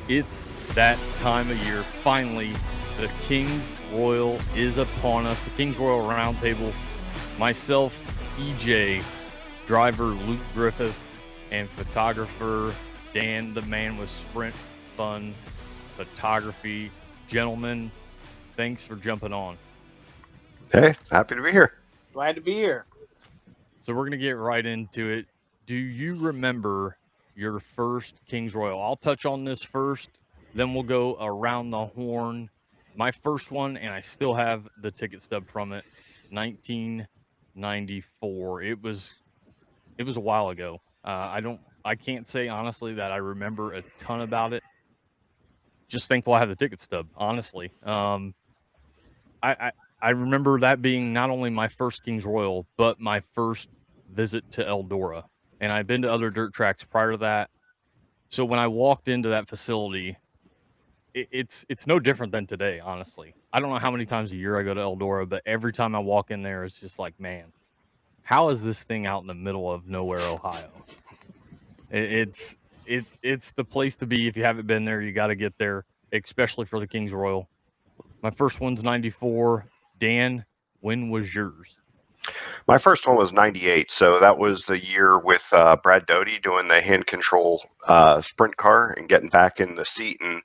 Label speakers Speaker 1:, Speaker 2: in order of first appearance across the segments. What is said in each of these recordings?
Speaker 1: It's that time of year. Finally, the Kings Royal is upon us. The Kings Royal Roundtable. Myself, EJ, driver Luke Griffith, and photographer Dan, the man with SprintFun Photography. Gentlemen, thanks for jumping on.
Speaker 2: Hey, happy to be here.
Speaker 3: Glad to be here.
Speaker 1: So we're going to get right into it. Do you remember your first Kings Royal? I'll touch on this first, then we'll go around the horn. My first one, and I still have the ticket stub from it, 1994. It was a while ago. I can't say honestly that I remember a ton about it. Just thankful I have the ticket stub, honestly. I remember that being not only my first Kings Royal, but my first visit to Eldora. And I'd been to other dirt tracks prior to that. So when I walked into that facility, it's no different than today, honestly. I don't know how many times a year I go to Eldora, but every time I walk in there, it's just like, man, how is this thing out in the middle of nowhere, Ohio? It's the place to be. If you haven't been there, you got to get there, especially for the Kings Royal. My first one's 94. Dan, when was yours?
Speaker 2: My first one was 98, so that was the year with Brad Doty doing the hand control sprint car and getting back in the seat. And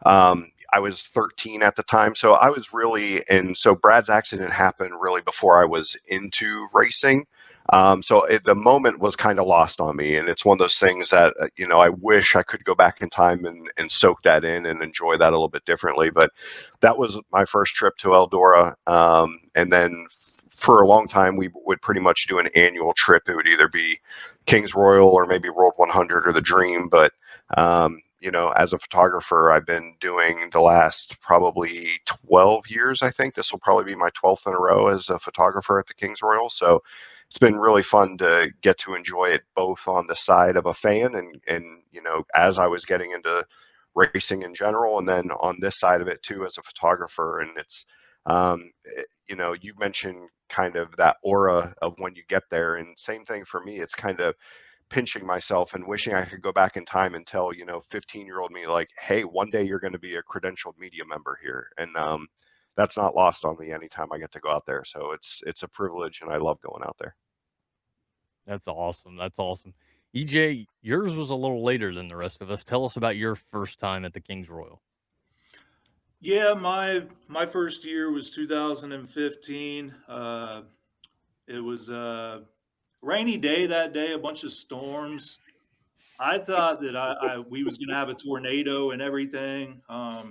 Speaker 2: I was 13 at the time, so I was really, and so Brad's accident happened really before I was into racing. The moment was kind of lost on me, and it's one of those things that, I wish I could go back in time and soak that in and enjoy that a little bit differently. But that was my first trip to Eldora. And then for a long time, we would pretty much do an annual trip. It would either be Kings Royal or maybe World 100 or the Dream. But, as a photographer, I've been doing the last probably 12 years, I think. This will probably be my 12th in a row as a photographer at the Kings Royal. So it's been really fun to get to enjoy it both on the side of a fan and as I was getting into racing in general, and then on this side of it too as a photographer. And it's you mentioned kind of that aura of when you get there, and same thing for me. It's kind of pinching myself and wishing I could go back in time and tell 15-year-old me, like, hey, one day you're going to be a credentialed media member here. And that's not lost on me anytime I get to go out there. So it's a privilege, and I love going out there.
Speaker 1: That's awesome. EJ, yours was a little later than the rest of us. Tell us about your first time at the Kings Royal.
Speaker 4: Yeah, my first year was 2015. It was a rainy day that day, a bunch of storms. I thought that we was going to have a tornado and everything. I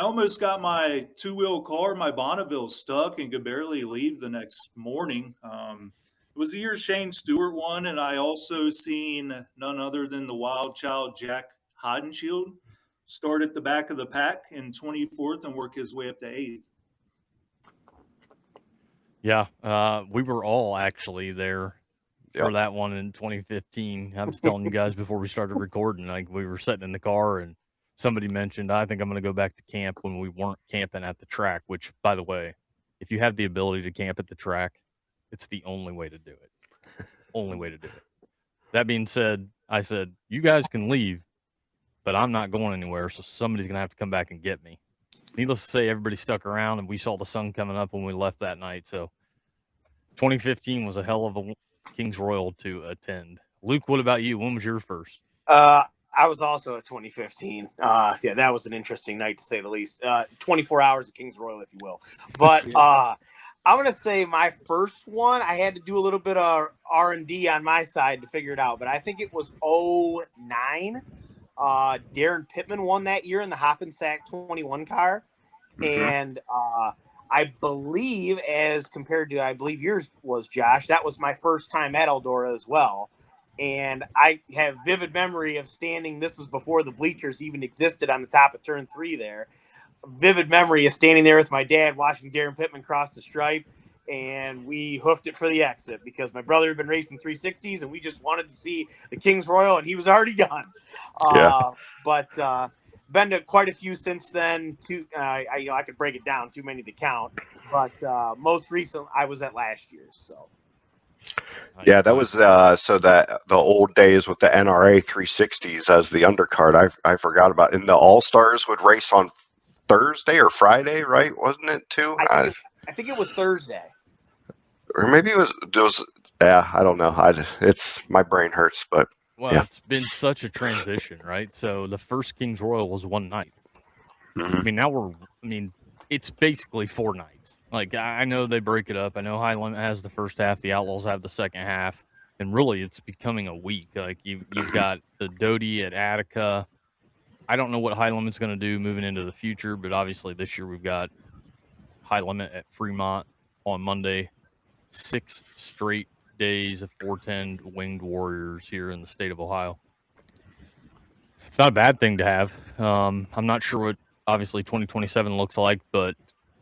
Speaker 4: almost got my two-wheel car, my Bonneville, stuck and could barely leave the next morning. It was the year Shane Stewart won, and I also seen none other than the wild child Jack Hodenshield start at the back of the pack in 24th and work his way up to 8th.
Speaker 1: Yeah, we were all actually there for that one in 2015. I was telling you guys before we started recording, like we were sitting in the car and somebody mentioned, I think I'm going to go back to camp when we weren't camping at the track, which, by the way, if you have the ability to camp at the track, it's the only way to do it. Only way to do it. That being said, I said, you guys can leave, but I'm not going anywhere, so somebody's going to have to come back and get me. Needless to say, everybody stuck around, and we saw the sun coming up when we left that night. So 2015 was a hell of a Kings Royal to attend. Luke, what about you? When was your first?
Speaker 3: I was also at 2015. Yeah, that was an interesting night to say the least. 24 hours of Kings Royal, if you will. But I'm going to say my first one, I had to do a little bit of R&D on my side to figure it out. But I think it was 09. Darren Pittman won that year in the Hop and Sack 21 car. Mm-hmm. And I believe, as compared to, I believe yours was, Josh, that was my first time at Eldora as well. And I have vivid memory of standing, this was before the bleachers even existed on the top of turn 3 there. Vivid memory of standing there with my dad watching Darren Pittman cross the stripe, and we hoofed it for the exit because my brother had been racing 360s and we just wanted to see the Kings Royal, and he was already done. But been to quite a few since then. I could break it down, too many to count. But most recent, I was at last year's. So
Speaker 1: Nice,
Speaker 2: Yeah, that
Speaker 1: nice.
Speaker 2: was so that the old days with the NRA 360s as the undercard. I forgot about. And the All Stars would race on Thursday or Friday, right? Wasn't it too?
Speaker 3: I think it was Thursday.
Speaker 2: Or maybe it was. Yeah, I don't know. It's my brain hurts, but
Speaker 1: Well,
Speaker 2: yeah.
Speaker 1: it's been such a transition, right? So the first Kings Royal was one night.
Speaker 2: Hmm.
Speaker 1: I mean, now it's basically 4 nights. Like, I know they break it up. I know High Limit has the first half, the Outlaws have the second half, and really it's becoming a week. Like, you've got the Doty at Attica. I don't know what High Limit's going to do moving into the future, but obviously this year we've got High Limit at Fremont on Monday, 6 straight days of 410 Winged Warriors here in the state of Ohio. It's not a bad thing to have. I'm not sure what obviously 2027 looks like, but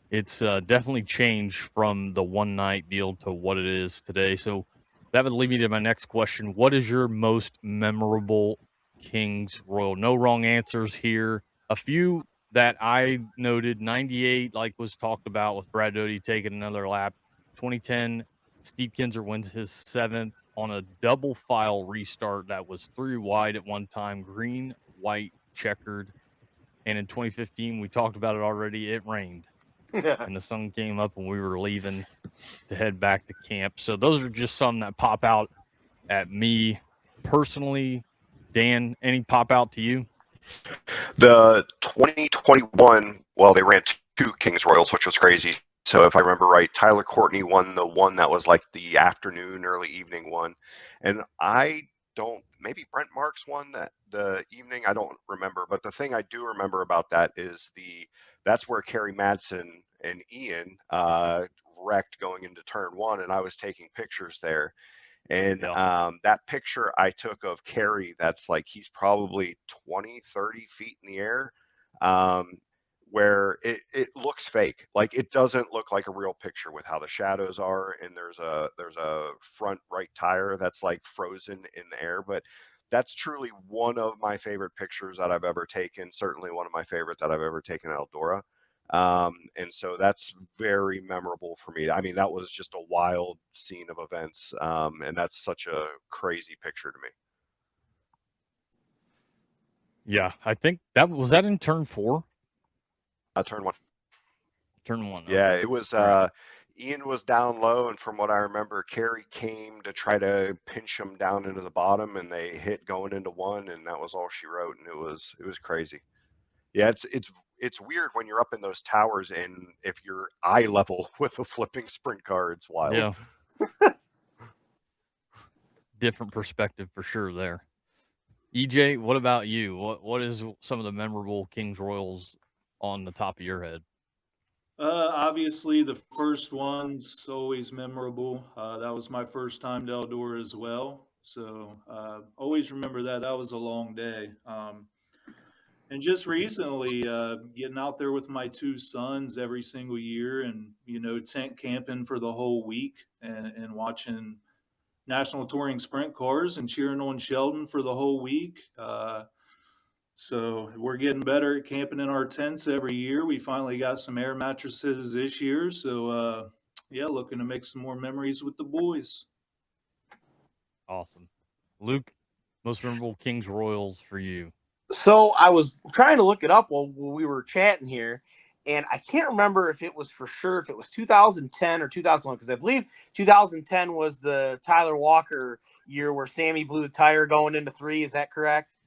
Speaker 1: it's definitely changed from the one night deal to what it is today. So that would lead me to my next question. What is your most memorable Kings Royal? No wrong answers here. A few that I noted: 98, like was talked about with Brad Doty taking another lap. 2010, Steve Kinzer wins his 7th on a double file restart that was 3 wide at one time, green, white, checkered. And in 2015, we talked about it already. It rained and the sun came up when we were leaving to head back to camp. So those are just some that pop out at me personally. Dan, any pop out to you?
Speaker 2: The 2021, well, they ran 2 Kings Royals, which was crazy. So if I remember right, Tyler Courtney won the one that was like the afternoon, early evening one. And maybe Brent Marks won that the evening. I don't remember. But the thing I do remember about that is that's where Kerry Madsen and Ian wrecked going into turn 1. And I was taking pictures there. And
Speaker 1: Yeah.
Speaker 2: that picture I took of Kerry, that's like he's probably 20, 30 feet in the air, where it looks fake. Like it doesn't look like a real picture with how the shadows are, and there's a front right tire that's like frozen in the air. But that's truly one of my favorite pictures that I've ever taken. Certainly one of my favorite that I've ever taken at Eldora. And so that's very memorable for me. I mean, that was just a wild scene of events. And that's such a crazy picture to me.
Speaker 1: Yeah, I think that was that in turn 4?
Speaker 2: Turn 1.
Speaker 1: Turn 1.
Speaker 2: Yeah,
Speaker 1: Okay.
Speaker 2: it was,
Speaker 1: All right.
Speaker 2: Ian was down low. And from what I remember, Kerry came to try to pinch him down into the bottom and they hit going into 1. And that was all she wrote. And it was crazy. Yeah, it's weird when you're up in those towers and if you're eye level with a flipping sprint car, it's wild.
Speaker 1: Yeah. Different perspective for sure there. EJ, what about you? What is some of the memorable Kings Royals on the top of your head?
Speaker 4: Obviously, the first one's always memorable. That was my first time to Eldora as well. So always remember that. That was a long day. And just recently, getting out there with my 2 sons every single year and, tent camping for the whole week and watching national touring sprint cars and cheering on Sheldon for the whole week. So we're getting better at camping in our tents every year. We finally got some air mattresses this year. So, looking to make some more memories with the boys.
Speaker 1: Awesome. Luke, most memorable Kings Royals for you?
Speaker 3: So I was trying to look it up while we were chatting here, and I can't remember if it was for sure if it was 2010 or 2001, because I believe 2010 was the Tyler Walker year where Sammy blew the tire going into 3. Is that correct?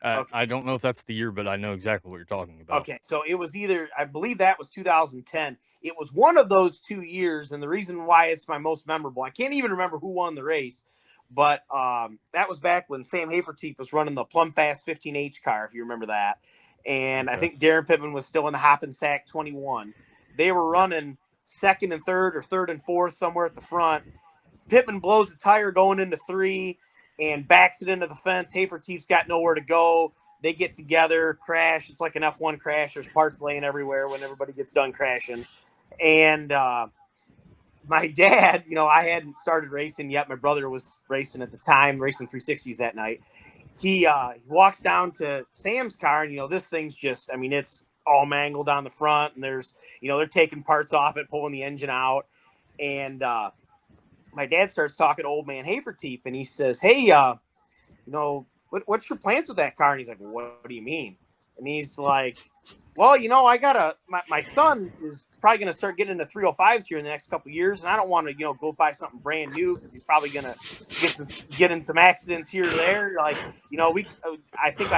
Speaker 1: Okay. I don't know if that's the year, but I know exactly what you're talking about.
Speaker 3: Okay, so it was I believe that was 2010. It was one of those 2 years, and the reason why it's my most memorable, I can't even remember who won the race, but that was back when Sam Haferteep was running the Plum Fast 15H car, if you remember that. And okay. I think Darren Pittman was still in the Hop and Sack 21. They were running 2nd and 3rd or 3rd and 4th somewhere at the front. Pittman blows the tire going into 3 and backs it into the fence. Haferteep's got nowhere to go. They get together, crash. It's like an F1 crash. There's parts laying everywhere when everybody gets done crashing. And my dad, I hadn't started racing yet. My brother was racing at the time, racing 360s that night. He walks down to Sam's car, and, this thing's just, it's all mangled on the front. And there's, they're taking parts off it, pulling the engine out. And my dad starts talking to old man Haverteep, and he says, "Hey, what's your plans with that car?" And he's like, "What do you mean?" And he's like, "Well, I got my son is probably going to start getting into 305s here in the next couple of years, and I don't want to, go buy something brand new because he's probably going to get in some accidents here or there. Like, I think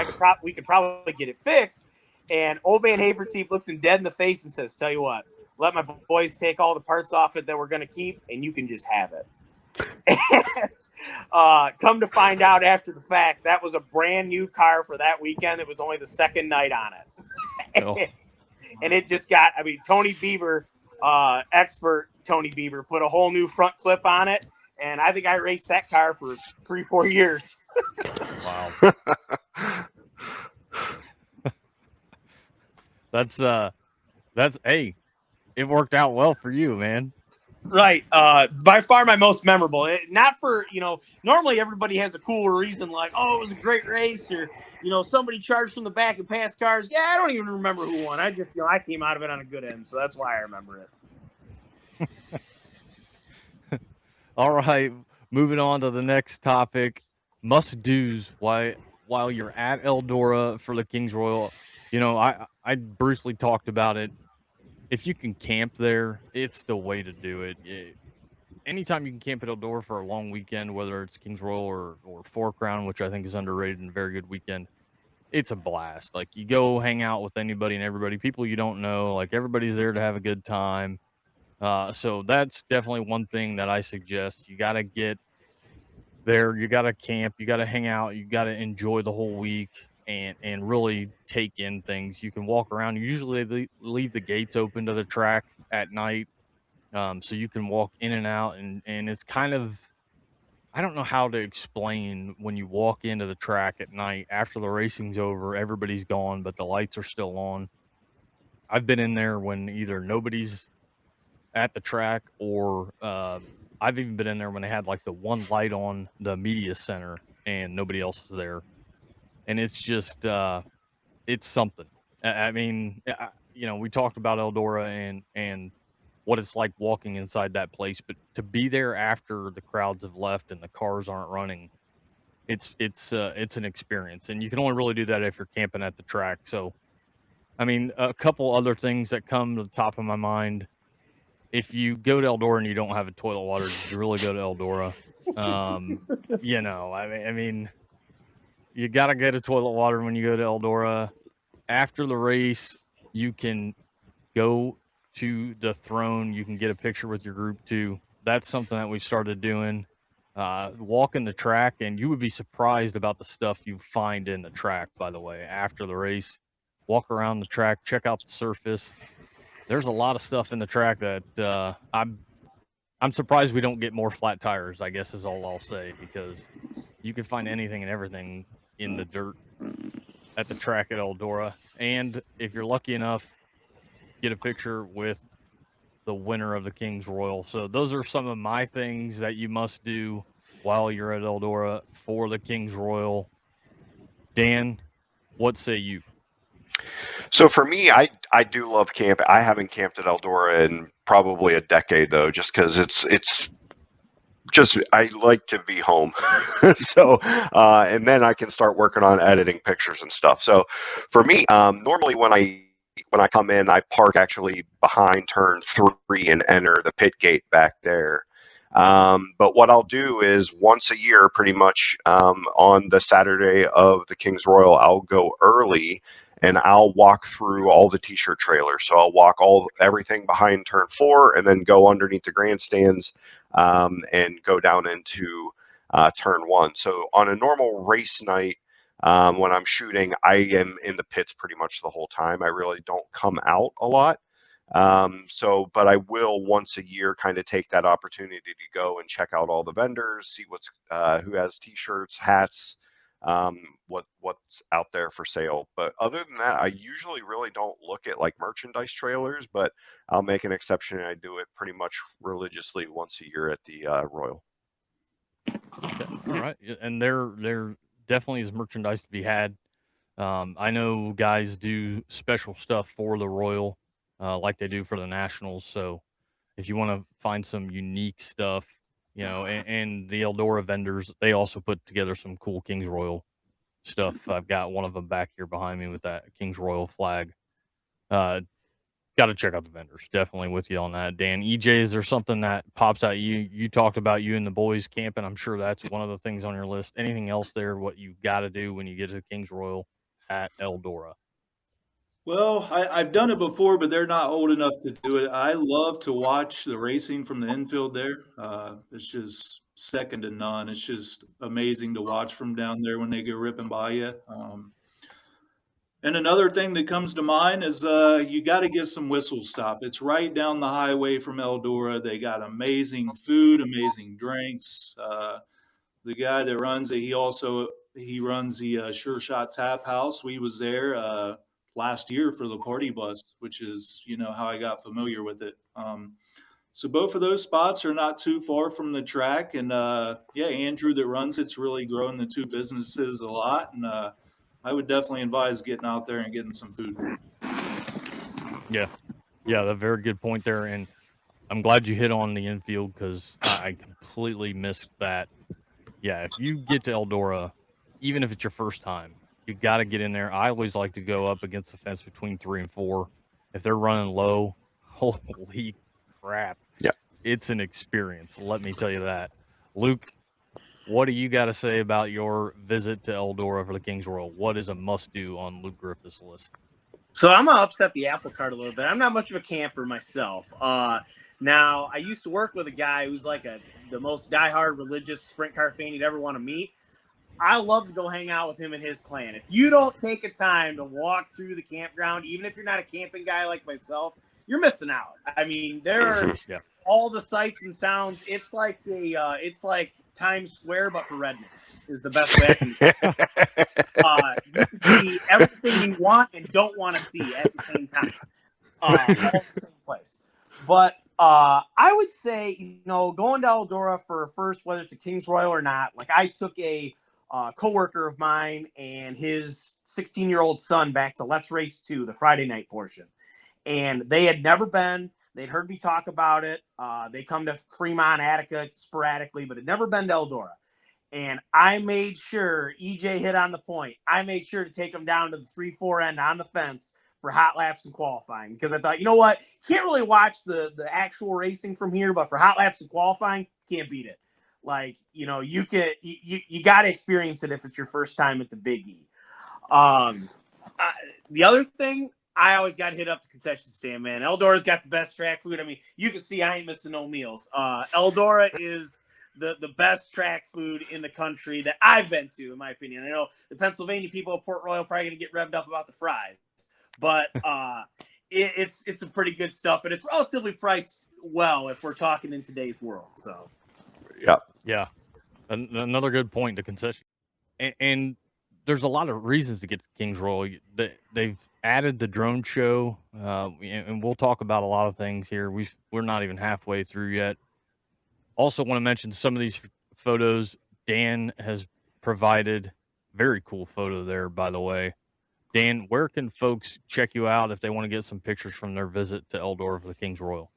Speaker 3: we could probably get it fixed." And old man Haverteep looks him dead in the face and says, "Tell you what, let my boys take all the parts off it that we're going to keep, and you can just have it." Come to find out after the fact, that was a brand new car for that weekend. It was only the second night on it. And it just got, Tony Bieber, expert Tony Bieber, put a whole new front clip on it. And I think I raced that car for 3-4 years.
Speaker 1: Wow. Hey, it worked out well for you, man.
Speaker 3: Right. By far my most memorable. Not for, normally everybody has a cooler reason like, oh, it was a great race, or, somebody charged from the back and passed cars. Yeah, I don't even remember who won. I just, I came out of it on a good end. So that's why I remember it.
Speaker 1: All right. Moving on to the next topic, must-dos while you're at Eldora for the Kings Royal. I briefly talked about it. If you can camp there, it's the way to do it. Anytime you can camp at Eldora for a long weekend, whether it's Kings Royal or Four Crown, which I think is underrated and a very good weekend, it's a blast. Like, you go hang out with anybody and everybody, people you don't know, like, everybody's there to have a good time. So that's definitely one thing that I suggest. You got to get there, you got to camp, you got to hang out, you got to enjoy the whole week and really take in things. You can walk around. Usually they leave the gates open to the track at night, so you can walk in and out, and it's kind of, I don't know how to explain when you walk into the track at night after the racing's over, everybody's gone, but the lights are still on. I've been in there when either nobody's at the track or I've even been in there when they had like the one light on the media center and nobody else is there. And it's just, it's something. I mean, we talked about Eldora and what it's like walking inside that place, but to be there after the crowds have left and the cars aren't running, it's an experience, and you can only really do that if you're camping at the track. So, I mean, a couple other things that come to the top of my mind: if you go to Eldora and you don't have a toilet water, did you really go to Eldora? I mean, you got to get a toilet water when you go to Eldora. After the race, you can go to the throne. You can get a picture with your group too. That's something that we've started doing. Walking the track, and you would be surprised about the stuff you find in the track, by the way, after the race. Walk around the track, check out the surface. There's a lot of stuff in the track that I'm surprised we don't get more flat tires, I guess is all I'll say, because you can find anything and everything in the dirt at the track at Eldora. And if you're lucky enough, get a picture with the winner of the Kings Royal. So those are some of my things that you must do while you're at Eldora for the Kings Royal. Dan, what say you?
Speaker 2: So for me, I do love camping. I haven't camped at Eldora in probably a decade though, just because it's just, I like to be home. So and then I can start working on editing pictures and stuff. So for me, normally when I come in, I park actually behind turn 3 and enter the pit gate back there. But what I'll do is once a year, pretty much on the Saturday of the Kings Royal, I'll go early and I'll walk through all the t-shirt trailers. So I'll walk everything behind turn 4 and then go underneath the grandstands and go down into turn 1. So on a normal race night, when I'm shooting, I am in the pits pretty much the whole time. I really don't come out a lot. But I will once a year kind of take that opportunity to go and check out all the vendors, see who has t-shirts, hats, what's out there for sale. But other than that, I usually really don't look at like merchandise trailers, but I'll make an exception and I do it pretty much religiously once a year at the Royal.
Speaker 1: Okay. All right. And there definitely is merchandise to be had. I know guys do special stuff for the Royal, like they do for the Nationals. So if you want to find some unique stuff, you know, and the Eldora vendors, they also put together some cool Kings Royal stuff. I've got one of them back here behind me with that Kings Royal flag. Got to check out the vendors. Definitely with you on that, Dan. EJ, is there something that pops out? You talked about you and the boys camping. I'm sure that's one of the things on your list. Anything else there? What you got to do when you get to the Kings Royal at Eldora?
Speaker 4: Well, I've done it before, but they're not old enough to do it. I love to watch the racing from the infield there. It's just second to none. It's just amazing to watch from down there when they go ripping by you. And another thing that comes to mind is you got to get some Whistle Stop. It's right down the highway from Eldora. They got amazing food, amazing drinks. The guy that runs it, he runs the Sure Shot Tap House. We was there last year for the party bus, which is how I got familiar with it. So both of those spots are not too far from the track, and Andrew that runs it's really growing the two businesses a lot, and I would definitely advise getting out there and getting some food.
Speaker 1: Yeah, that's a very good point there, and I'm glad you hit on the infield because I completely missed that. Yeah, if you get to Eldora, even if it's your first time, you got to get in there. I always like to go up against the fence between 3 and 4. If they're running low, holy crap.
Speaker 2: Yeah.
Speaker 1: It's an experience, let me tell you that. Luke, what do you got to say about your visit to Eldora for the Kings Royal? What is a must-do on Luke Griffith's list?
Speaker 3: So I'm going to upset the apple cart a little bit. I'm not much of a camper myself. Now, I used to work with a guy who's like the most diehard religious sprint car fan you'd ever want to meet. I love to go hang out with him and his clan. If you don't take a time to walk through the campground, even if you're not a camping guy like myself, you're missing out. I mean, there are all the sights and sounds. It's like it's like Times Square, but for rednecks is the best way I can you can see everything you want and don't want to see at the same time. All in the same place. But I would say, going to Eldora for first, whether it's a Kings Royal or not, like I took a coworker of mine and his 16-year-old son back to Let's Race 2, the Friday night portion. And they had never been. They'd heard me talk about it. They come to Fremont, Attica sporadically, but had never been to Eldora. And I made sure, EJ hit on the point, I made sure to take them down to the 3-4 end on the fence for hot laps and qualifying. Because I thought, you know what? Can't really watch the actual racing from here, but for hot laps and qualifying, can't beat it. Like, you got to experience it if it's your first time at the Big E. The other thing, I always got to hit up the concession stand, man. Eldora's got the best track food. I mean, you can see I ain't missing no meals. Eldora is the best track food in the country that I've been to, in my opinion. I know the Pennsylvania people of Port Royal are probably going to get revved up about the fries, but it's some pretty good stuff, and it's relatively priced well if we're talking in today's world. So,
Speaker 1: yeah, another good point. The concession, and there's a lot of reasons to get to Kings Royal. They've added the drone show, and we'll talk about a lot of things here. We're not even halfway through yet. Also want to mention some of these photos Dan has provided. Very cool photo there, by the way. Dan, where can folks check you out if they want to get some pictures from their visit to Eldora for the Kings Royal?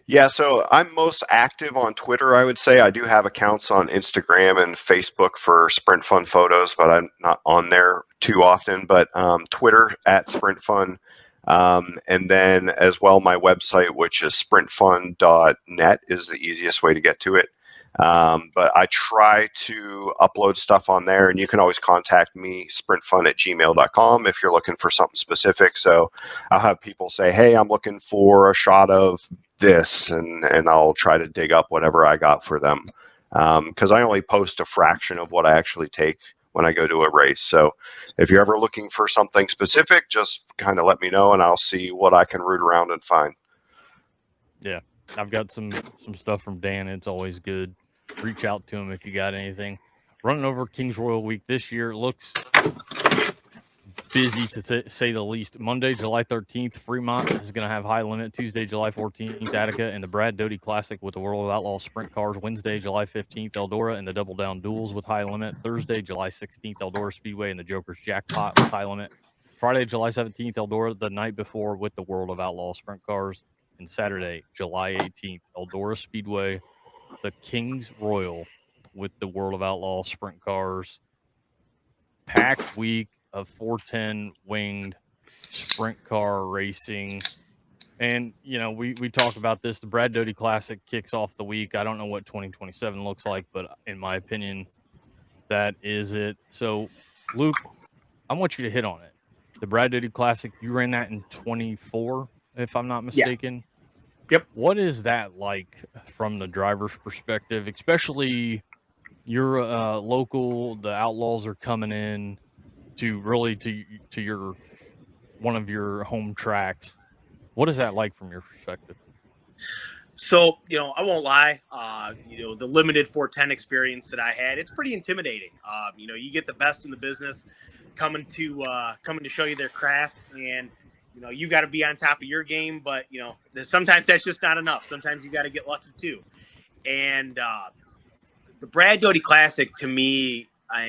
Speaker 2: Yeah, so I'm most active on Twitter, I would say. I do have accounts on Instagram and Facebook for SprintFun photos, but I'm not on there too often. But Twitter at SprintFun, and then as well my website, which is sprintfun.net, is the easiest way to get to it. But I try to upload stuff on there, and you can always contact me, sprintfun@gmail.com, if you're looking for something specific. So I'll have people say, hey, I'm looking for a shot of this, and I'll try to dig up whatever I got for them, because I only post a fraction of what I actually take when I go to a race. So if you're ever looking for something specific, just kind of let me know, and I'll see what I can root around and find.
Speaker 1: Yeah, I've got some stuff from Dan. It's always good. Reach out to him if you got anything. Running over Kings Royal Week this year looks busy, to say the least. Monday, July 13th, Fremont is going to have high limit. Tuesday, July 14th, Attica and the Brad Doty Classic with the World of Outlaws sprint cars. Wednesday, July 15th, Eldora and the Double Down Duels with high limit. Thursday, July 16th, Eldora Speedway and the Joker's Jackpot with high limit. Friday, July 17th, Eldora the night before with the World of Outlaws sprint cars. And Saturday, July 18th, Eldora Speedway the Kings Royal with the World of Outlaws sprint cars. Packed week of 410 winged sprint car racing. And, you know, we talked about this. The Brad Doty Classic kicks off the week. I don't know what 2027 looks like, but in my opinion, that is it. So, Luke, I want you to hit on it. The Brad Doty Classic, you ran that in 24, if I'm not
Speaker 3: Yeah.
Speaker 1: mistaken.
Speaker 3: Yep.
Speaker 1: What is that like from the driver's perspective, especially you're local, the Outlaws are coming in to really to your one of your home tracks. What is that like from your perspective?
Speaker 3: So, you know, I won't lie. You know, the limited 410 experience that I had, it's pretty intimidating. You know, you get the best in the business coming to show you their craft, and you know, you got to be on top of your game. But you know, sometimes that's just not enough. Sometimes you got to get lucky too. And the Brad Doty Classic, to me,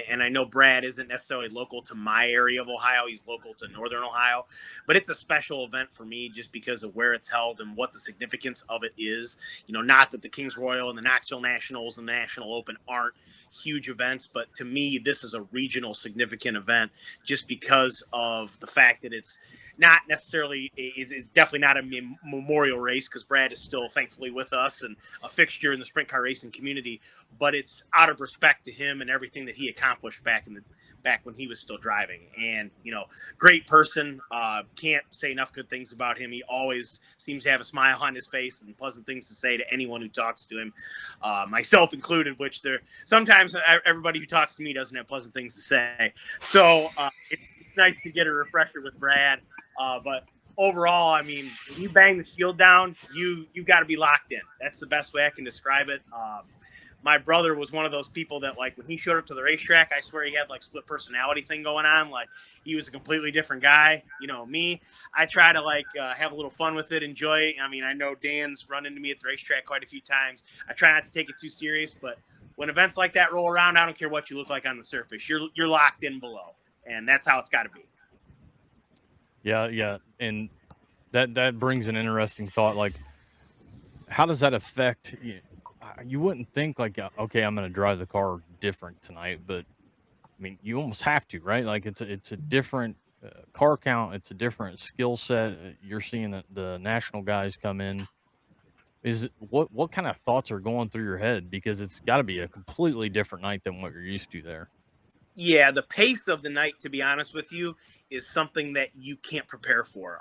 Speaker 3: and I know Brad isn't necessarily local to my area of Ohio. He's local to Northern Ohio, but it's a special event for me just because of where it's held and what the significance of it is. You know, not that the Kings Royal and the Knoxville Nationals and the National Open aren't huge events, but to me, this is a regional significant event just because of the fact that it's not necessarily is definitely not a memorial race because Brad is still thankfully with us and a fixture in the sprint car racing community, but it's out of respect to him and everything that he accomplished back when he was still driving. And you know, great person. Can't say enough good things about him. He always seems to have a smile on his face and pleasant things to say to anyone who talks to him, myself included. Which there sometimes everybody who talks to me doesn't have pleasant things to say. So it's nice to get a refresher with Brad. But overall, I mean, when you bang the shield down, you got to be locked in. That's the best way I can describe it. My brother was one of those people that, like, when he showed up to the racetrack, I swear he had like split personality thing going on. Like, he was a completely different guy. You know, me, I try to like have a little fun with it, enjoy it. I mean, I know Dan's run into me at the racetrack quite a few times. I try not to take it too serious, but when events like that roll around, I don't care what you look like on the surface. You're locked in below, and that's how it's got to be.
Speaker 1: Yeah, and that brings an interesting thought. Like, how does that affect you? You wouldn't think like, okay, I'm going to drive the car different tonight, but I mean, you almost have to, right? Like, it's a different car count, it's a different skill set. You're seeing the national guys come in. What kind of thoughts are going through your head? Because it's got to be a completely different night than what you're used to there.
Speaker 3: Yeah, the pace of the night, to be honest with you, is something that you can't prepare for.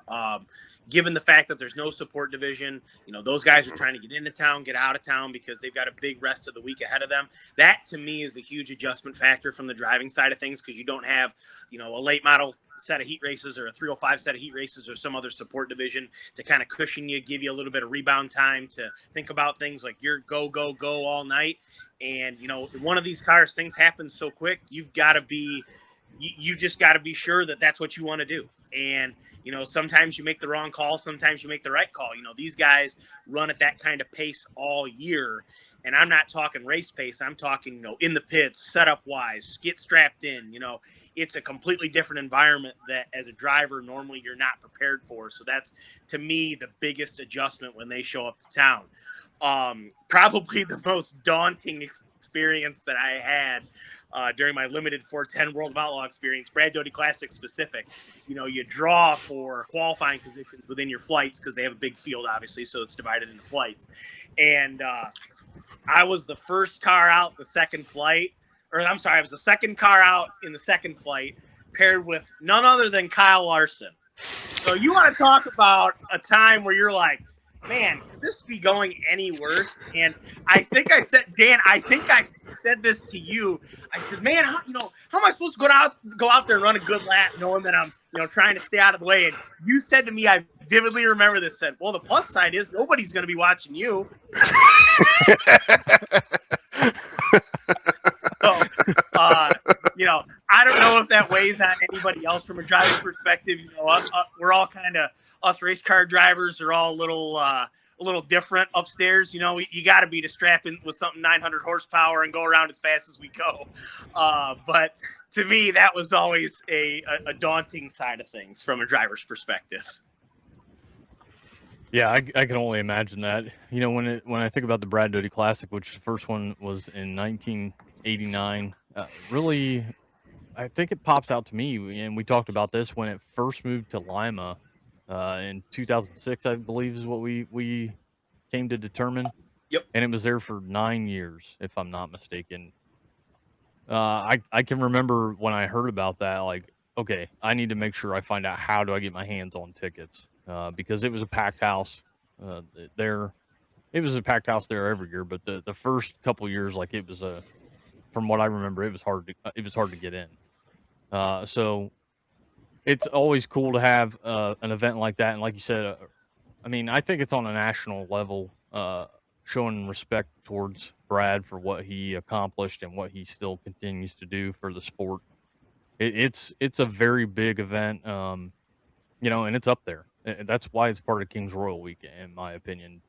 Speaker 3: Given the fact that there's no support division, you know, those guys are trying to get into town, get out of town because they've got a big rest of the week ahead of them. That, to me, is a huge adjustment factor from the driving side of things because you don't have, you know, a late model set of heat races or a 305 set of heat races or some other support division to kind of cushion you, give you a little bit of rebound time to think about things like your go all night. And, you know, one of these cars, things happen so quick, you've got to be, you just got to be sure that that's what you want to do. And, you know, sometimes you make the wrong call. Sometimes you make the right call. You know, these guys run at that kind of pace all year. And I'm not talking race pace. I'm talking, you know, in the pits, setup wise, get strapped in. You know, it's a completely different environment that as a driver, normally you're not prepared for. So that's, to me, the biggest adjustment when they show up to town. Probably the most daunting experience that I had during my limited 410 World of Outlaw experience, Brad Doty Classic specific. You know, you draw for qualifying positions within your flights because they have a big field, obviously, so it's divided into flights. And I was the first car out the second flight, or I'm sorry, I was the second car out in the second flight, paired with none other than Kyle Larson. So you want to talk about a time where you're like, man, could this be going any worse? And I think I said, Dan, I think I said this to you. I said, man, how am I supposed to go out there and run a good lap knowing that I'm, you know, trying to stay out of the way? And you said to me, I vividly remember this, said, well, the plus side is nobody's going to be watching you. So, you know, I don't know if that weighs on anybody else from a driving perspective. You know, we're all kind of, us race car drivers are all a little different upstairs. You know, you got to be to strap in with something 900 horsepower and go around as fast as we go. But to me, that was always a daunting side of things from a driver's perspective.
Speaker 1: Yeah, I can only imagine that. You know, when I think about the Brad Doty Classic, which the first one was in 1989, really, I think it pops out to me, and we talked about this when it first moved to Lima in 2006, I believe is what we came to determine,
Speaker 3: Yep.
Speaker 1: and it was there for 9 years, if I'm not mistaken. I can remember when I heard about that, like, okay, I need to make sure I find out how do I get my hands on tickets, because it was a packed house there. It was a packed house there every year, but the first couple years, like it was from what I remember, it was hard to get in. So it's always cool to have an event like that, and like you said, I mean, I think it's on a national level, showing respect towards Brad for what he accomplished and what he still continues to do for the sport. It's a very big event, you know, and it's up there. That's why it's part of King's Royal Week, in my opinion.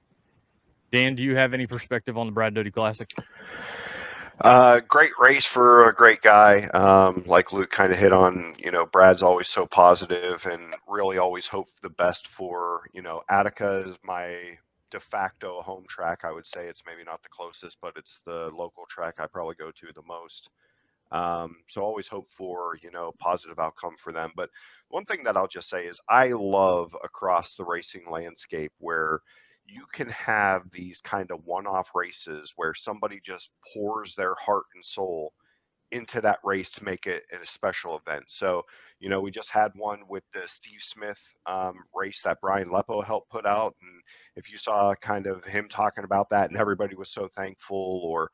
Speaker 1: Dan, do you have any perspective on the Brad Doty Classic?
Speaker 2: Great race for a great guy. Like Luke kind of hit on, you know, Brad's always so positive and really always hope the best for, you know, Attica is my de facto home track. I would say it's maybe not the closest, but it's the local track I probably go to the most. So always hope for, you know, positive outcome for them. But one thing that I'll just say is I love across the racing landscape where you can have these kind of one-off races where somebody just pours their heart and soul into that race to make it a special event. So, you know, we just had one with the Steve Smith race that Brian Lepo helped put out. And if you saw kind of him talking about that and everybody was so thankful, or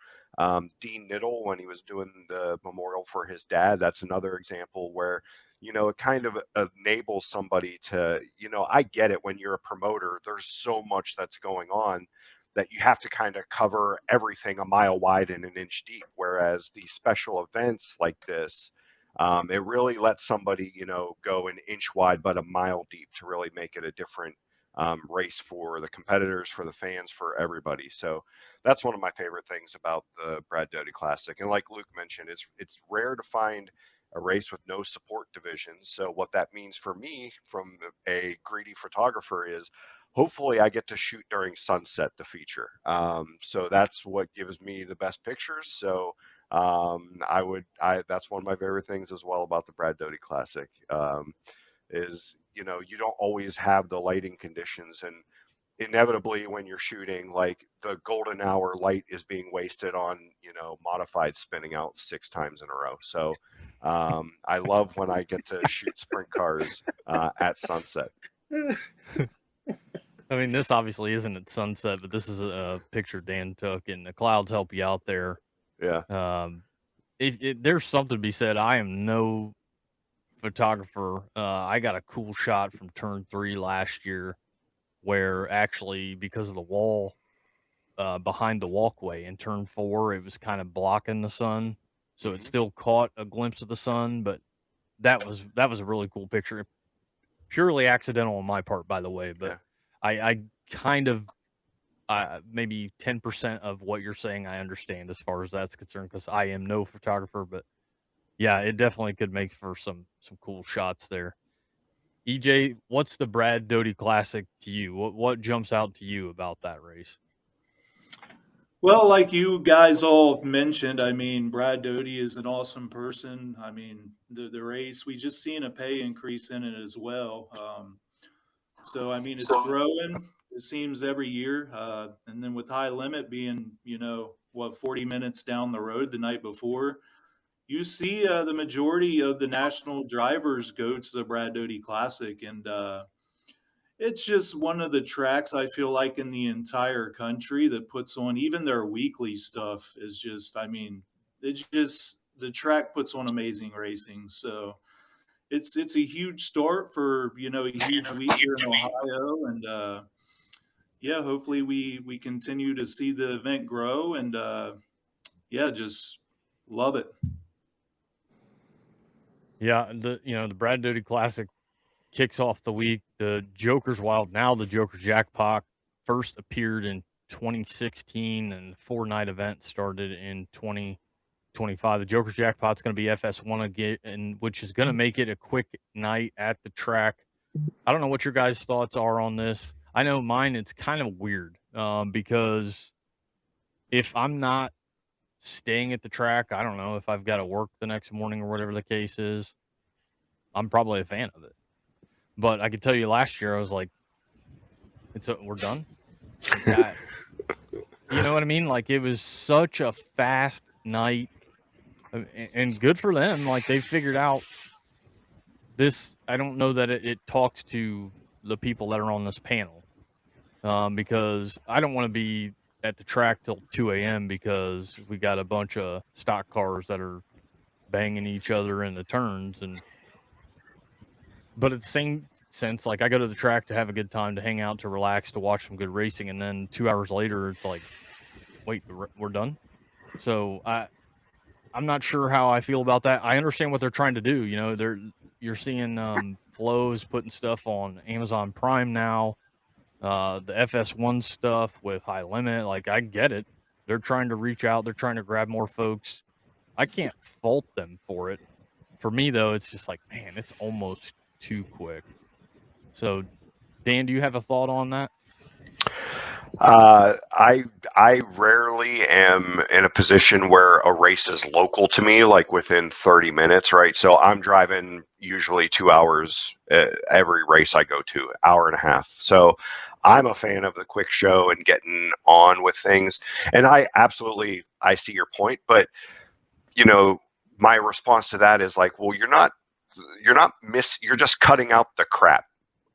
Speaker 2: Dean Niddle when he was doing the memorial for his dad, that's another example where, you know, it kind of enables somebody to, you know, I get it when you're a promoter, there's so much that's going on that you have to kind of cover everything a mile wide and an inch deep. Whereas these special events like this, it really lets somebody, you know, go an inch wide but a mile deep to really make it a different race for the competitors, for the fans, for everybody. So that's one of my favorite things about the Brad Doty Classic. And like Luke mentioned, it's rare to find a race with no support divisions. So what that means for me from a greedy photographer is hopefully I get to shoot during sunset, the feature. So that's what gives me the best pictures. So that's one of my favorite things as well about the Brad Doty Classic, is, you know, you don't always have the lighting conditions, and inevitably when you're shooting, like the golden hour light is being wasted on, you know, modified spinning out 6 times in a row. So I love when I get to shoot sprint cars at sunset.
Speaker 1: I mean, this obviously isn't at sunset, but this is a picture Dan took, and the clouds help you out there.
Speaker 2: Yeah.
Speaker 1: There's something to be said. I am no photographer. I got a cool shot from turn 3 last year where actually, because of the wall behind the walkway in turn 4, it was kind of blocking the sun. So it still caught a glimpse of the sun, but that was a really cool picture. Purely accidental on my part, by the way, but I kind of maybe 10% of what you're saying I understand as far as that's concerned, because I am no photographer, but yeah, it definitely could make for some cool shots there. EJ, what's the Brad Doty Classic to you? What jumps out to you about that race?
Speaker 4: Well, like you guys all mentioned, I mean, Brad Doty is an awesome person. I mean, the race, we just seen a pay increase in it as well. So, I mean, it's growing. It seems every year. And then with High Limit being, you know, 40 minutes down the road the night before, you see the majority of the national drivers go to the Brad Doty Classic. And it's just one of the tracks I feel like in the entire country that puts on even their weekly stuff is just, I mean, it's just the track puts on amazing racing. So it's a huge start for, you know, a huge week here in Ohio. And yeah, hopefully we continue to see the event grow, and yeah, just love it.
Speaker 1: Yeah, the Brad Doty Classic kicks off the week. The Joker's Wild, now the Joker's Jackpot, first appeared in 2016, and the 4-night event started in 2025. The Joker's Jackpot's going to be FS1 again, and which is going to make it a quick night at the track. I don't know what your guys' thoughts are on this. I know mine, it's kind of weird because if I'm not staying at the track, I don't know if I've got to work the next morning or whatever the case is, I'm probably a fan of it. But I can tell you last year, I was like, we're done. Like, you know what I mean? Like, it was such a fast night, and good for them. Like, they figured out this. I don't know that it talks to the people that are on this panel, because I don't want to be at the track till 2 a.m. because we got a bunch of stock cars that are banging each other in the turns. But at the same sense, like, I go to the track to have a good time, to hang out, to relax, to watch some good racing, and then 2 hours later, it's like, wait, we're done. So I'm not sure how I feel about that. I understand what they're trying to do. You know, you're seeing Flo's putting stuff on Amazon Prime now. The FS1 stuff with High Limit, like, I get it. They're trying to reach out. They're trying to grab more folks. I can't fault them for it. For me, though, it's just like, man, it's almost too quick. So, Dan, do you have a thought on that?
Speaker 2: I rarely am in a position where a race is local to me, like within 30 minutes, right? So I'm driving usually 2 hours every race I go to, hour and a half. So I'm a fan of the quick show and getting on with things. And I see your point, but you know, my response to that is like, well, you're just cutting out the crap.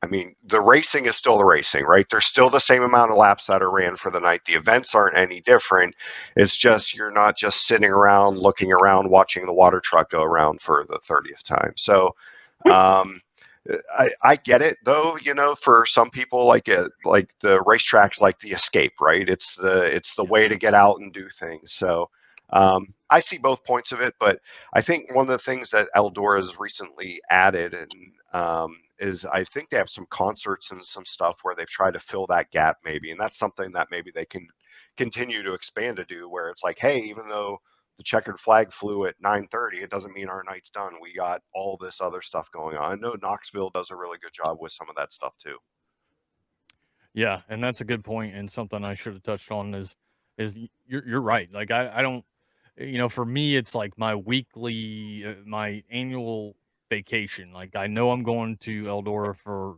Speaker 2: I mean, the racing is still the racing, right? There's still the same amount of laps that are ran for the night. The events aren't any different. It's just you're not just sitting around, looking around, watching the water truck go around for the 30th time. So I get it, though. You know, for some people, like the racetracks, like the escape, right? It's the way to get out and do things. So I see both points of it, but I think one of the things that Eldora has recently added is I think they have some concerts and some stuff where they've tried to fill that gap maybe, and that's something that maybe they can continue to expand to do, where it's like, hey, even though the checkered flag flew at 9:30, it doesn't mean our night's done. We got all this other stuff going on. I know Knoxville does a really good job with some of that stuff too.
Speaker 1: Yeah, and that's a good point, and something I should have touched on is you're right. Like, I don't, you know, for me, it's like my weekly, my annual vacation. Like, I know I'm going to Eldora for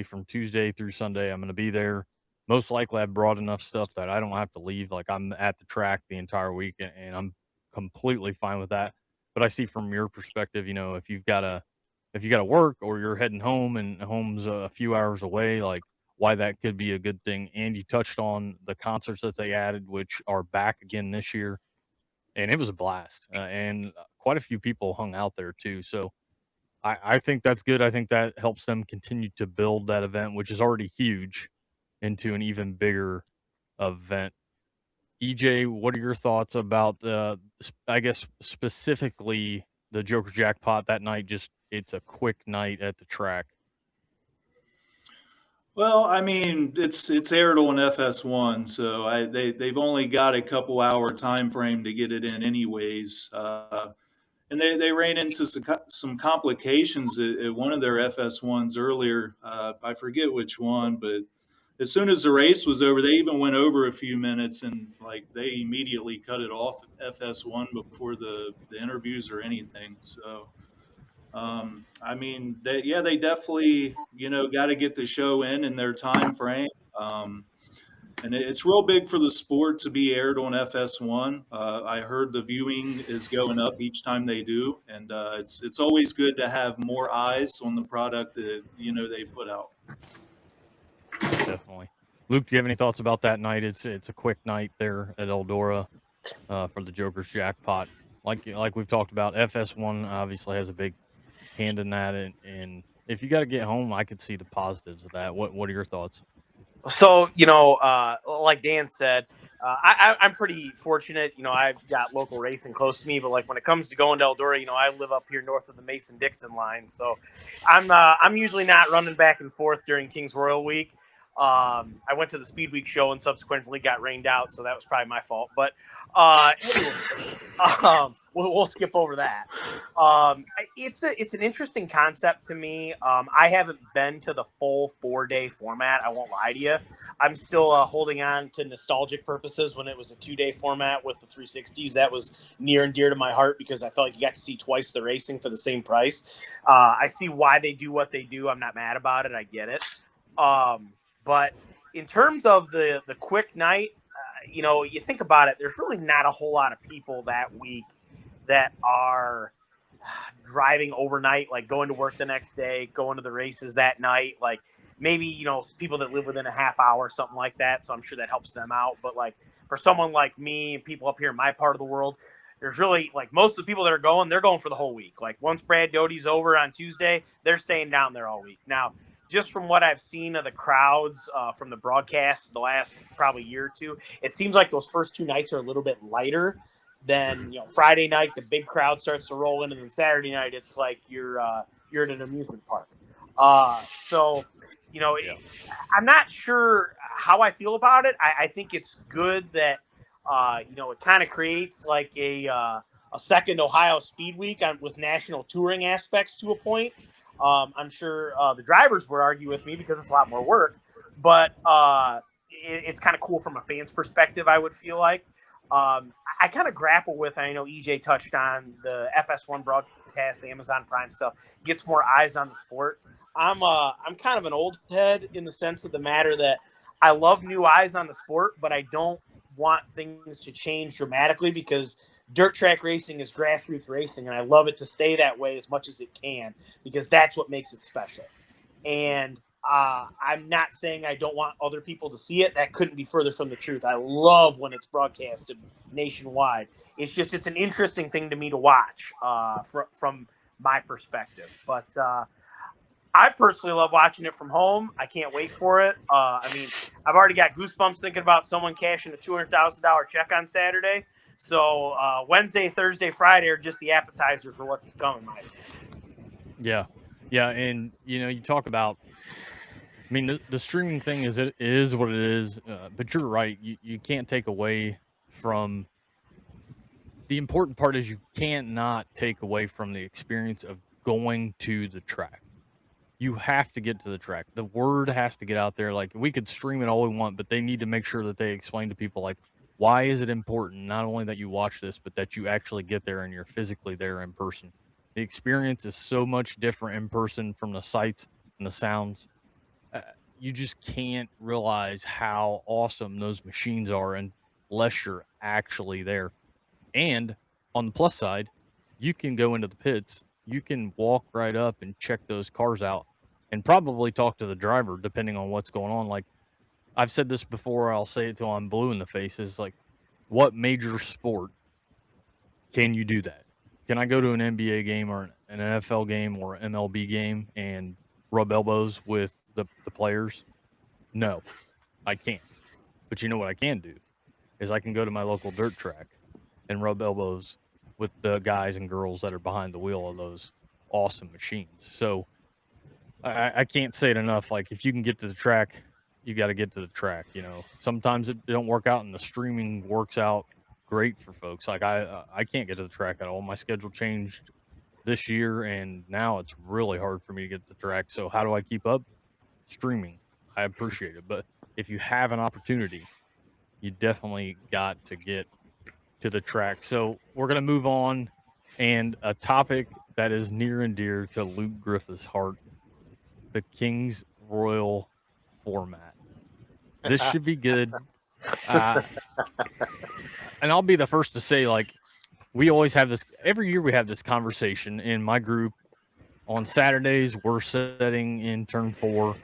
Speaker 1: from Tuesday through Sunday. I'm going to be there. Most likely, I brought enough stuff that I don't have to leave. Like, I'm at the track the entire week, and I'm completely fine with that. But I see from your perspective, you know, if you've got to work, or you're heading home and home's a few hours away, like, why that could be a good thing. And you touched on the concerts that they added, which are back again this year, and it was a blast. And quite a few people hung out there too. So I think that's good. I think that helps them continue to build that event, which is already huge, into an even bigger event. EJ, what are your thoughts about, I guess, specifically the Joker Jackpot that night? Just, it's a quick night at the track.
Speaker 4: Well, I mean, it's aired on FS1, so they've only got a couple hour time frame to get it in, anyways. And they ran into some complications at one of their FS1s earlier. I forget which one, but as soon as the race was over, they even went over a few minutes, and like they immediately cut it off at FS1 before the interviews or anything. So. I mean, they definitely, got to get the show in their time frame. And it's real big for the sport to be aired on FS1. I heard the viewing is going up each time they do, and it's always good to have more eyes on the product that they put out.
Speaker 1: Definitely. Luke, do you have any thoughts about that night? It's a quick night there at Eldora for the Joker's Jackpot. Like we've talked about, FS1 obviously has a big hand in that, and if you got to get home, I could see the positives of that. What are your thoughts?
Speaker 3: So, like Dan said, I'm pretty fortunate. I've got local racing close to me, but like when it comes to going to Eldora, I live up here north of the Mason-Dixon line, so I'm usually not running back and forth during Kings Royal week. I went to the Speed Week show and subsequently got rained out, so that was probably my fault. But anyway, we'll skip over that. It's an interesting concept to me. I haven't been to the full 4-day format. I won't lie to you. I'm still holding on to nostalgic purposes when it was a 2-day format with the 360s. That was near and dear to my heart because I felt like you got to see twice the racing for the same price. I see why they do what they do. I'm not mad about it. I get it. But in terms of the quick night, you think about it, there's really not a whole lot of people that week that are driving overnight, like going to work the next day, going to the races that night. Like maybe, people that live within a half hour, something like that. So I'm sure that helps them out. But like for someone like me and people up here in my part of the world, there's really like most of the people that are going, they're going for the whole week. Like once Brad Doty's over on Tuesday, they're staying down there all week. Now, just from what I've seen of the crowds from the broadcast the last probably year or two, it seems like those first 2 nights are a little bit lighter than Friday night. The big crowd starts to roll in, and then Saturday night it's like you're in an amusement park. So I'm not sure how I feel about it. I think it's good that it kind of creates like a second Ohio Speed Week with national touring aspects to a point. I'm sure the drivers would argue with me because it's a lot more work, but it's kind of cool from a fan's perspective, I would feel like. I kind of grapple with, I know EJ touched on the FS1 broadcast, the Amazon Prime stuff, gets more eyes on the sport. I'm kind of an old head in the sense of the matter that I love new eyes on the sport, but I don't want things to change dramatically because dirt track racing is grassroots racing, and I love it to stay that way as much as it can because that's what makes it special. And I'm not saying I don't want other people to see it. That couldn't be further from the truth. I love when it's broadcasted nationwide. It's an interesting thing to me to watch from my perspective. But I personally love watching it from home. I can't wait for it. I've already got goosebumps thinking about someone cashing a $200,000 check on Saturday. So Wednesday, Thursday, Friday are just the appetizer for what's coming, Mike.
Speaker 1: Yeah. And, you talk about, the streaming thing it is what it is, but you're right. You can't take away from the important part is you can't not take away from the experience of going to the track. You have to get to the track. The word has to get out there. Like we could stream it all we want, but they need to make sure that they explain to people like, why is it important? Not only that you watch this, but that you actually get there and you're physically there in person. The experience is so much different in person from the sights and the sounds. You just can't realize how awesome those machines are unless you're actually there. And on the plus side, you can go into the pits, you can walk right up and check those cars out and probably talk to the driver depending on what's going on. Like I've said this before, I'll say it till I'm blue in the face, is like, what major sport can you do that? Can I go to an NBA game or an NFL game or an MLB game and rub elbows with the players? No, I can't. But you know what I can do is I can go to my local dirt track and rub elbows with the guys and girls that are behind the wheel of those awesome machines. So I can't say it enough. Like if you can get to the track, you got to get to the track. Sometimes it don't work out, and the streaming works out great for folks. Like I can't get to the track at all. My schedule changed this year, and now it's really hard for me to get to the track. So how do I keep up? Streaming. I appreciate it, but if you have an opportunity, you definitely got to get to the track. So we're gonna move on, and a topic that is near and dear to Luke Griffith's heart: the King's Royal format. This should be good. And I'll be the first to say, like, we always have this every year. We have this conversation in my group on Saturdays. We're sitting in turn 4,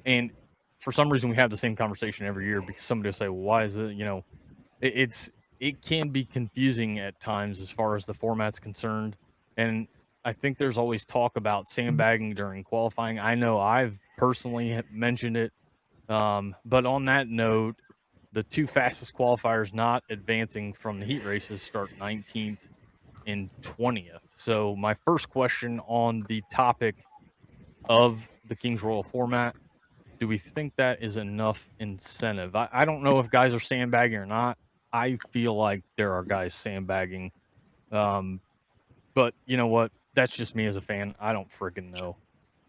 Speaker 1: and for some reason we have the same conversation every year because somebody will say, well, why is it, it can be confusing at times as far as the format's concerned. And I think there's always talk about sandbagging during qualifying. I know I've personally mentioned it. But on that note, the 2 fastest qualifiers not advancing from the heat races start 19th and 20th. So my first question on the topic of the King's Royal format: do we think that is enough incentive? I don't know if guys are sandbagging or not. I feel like there are guys sandbagging. But you know what? That's just me as a fan. I don't freaking know.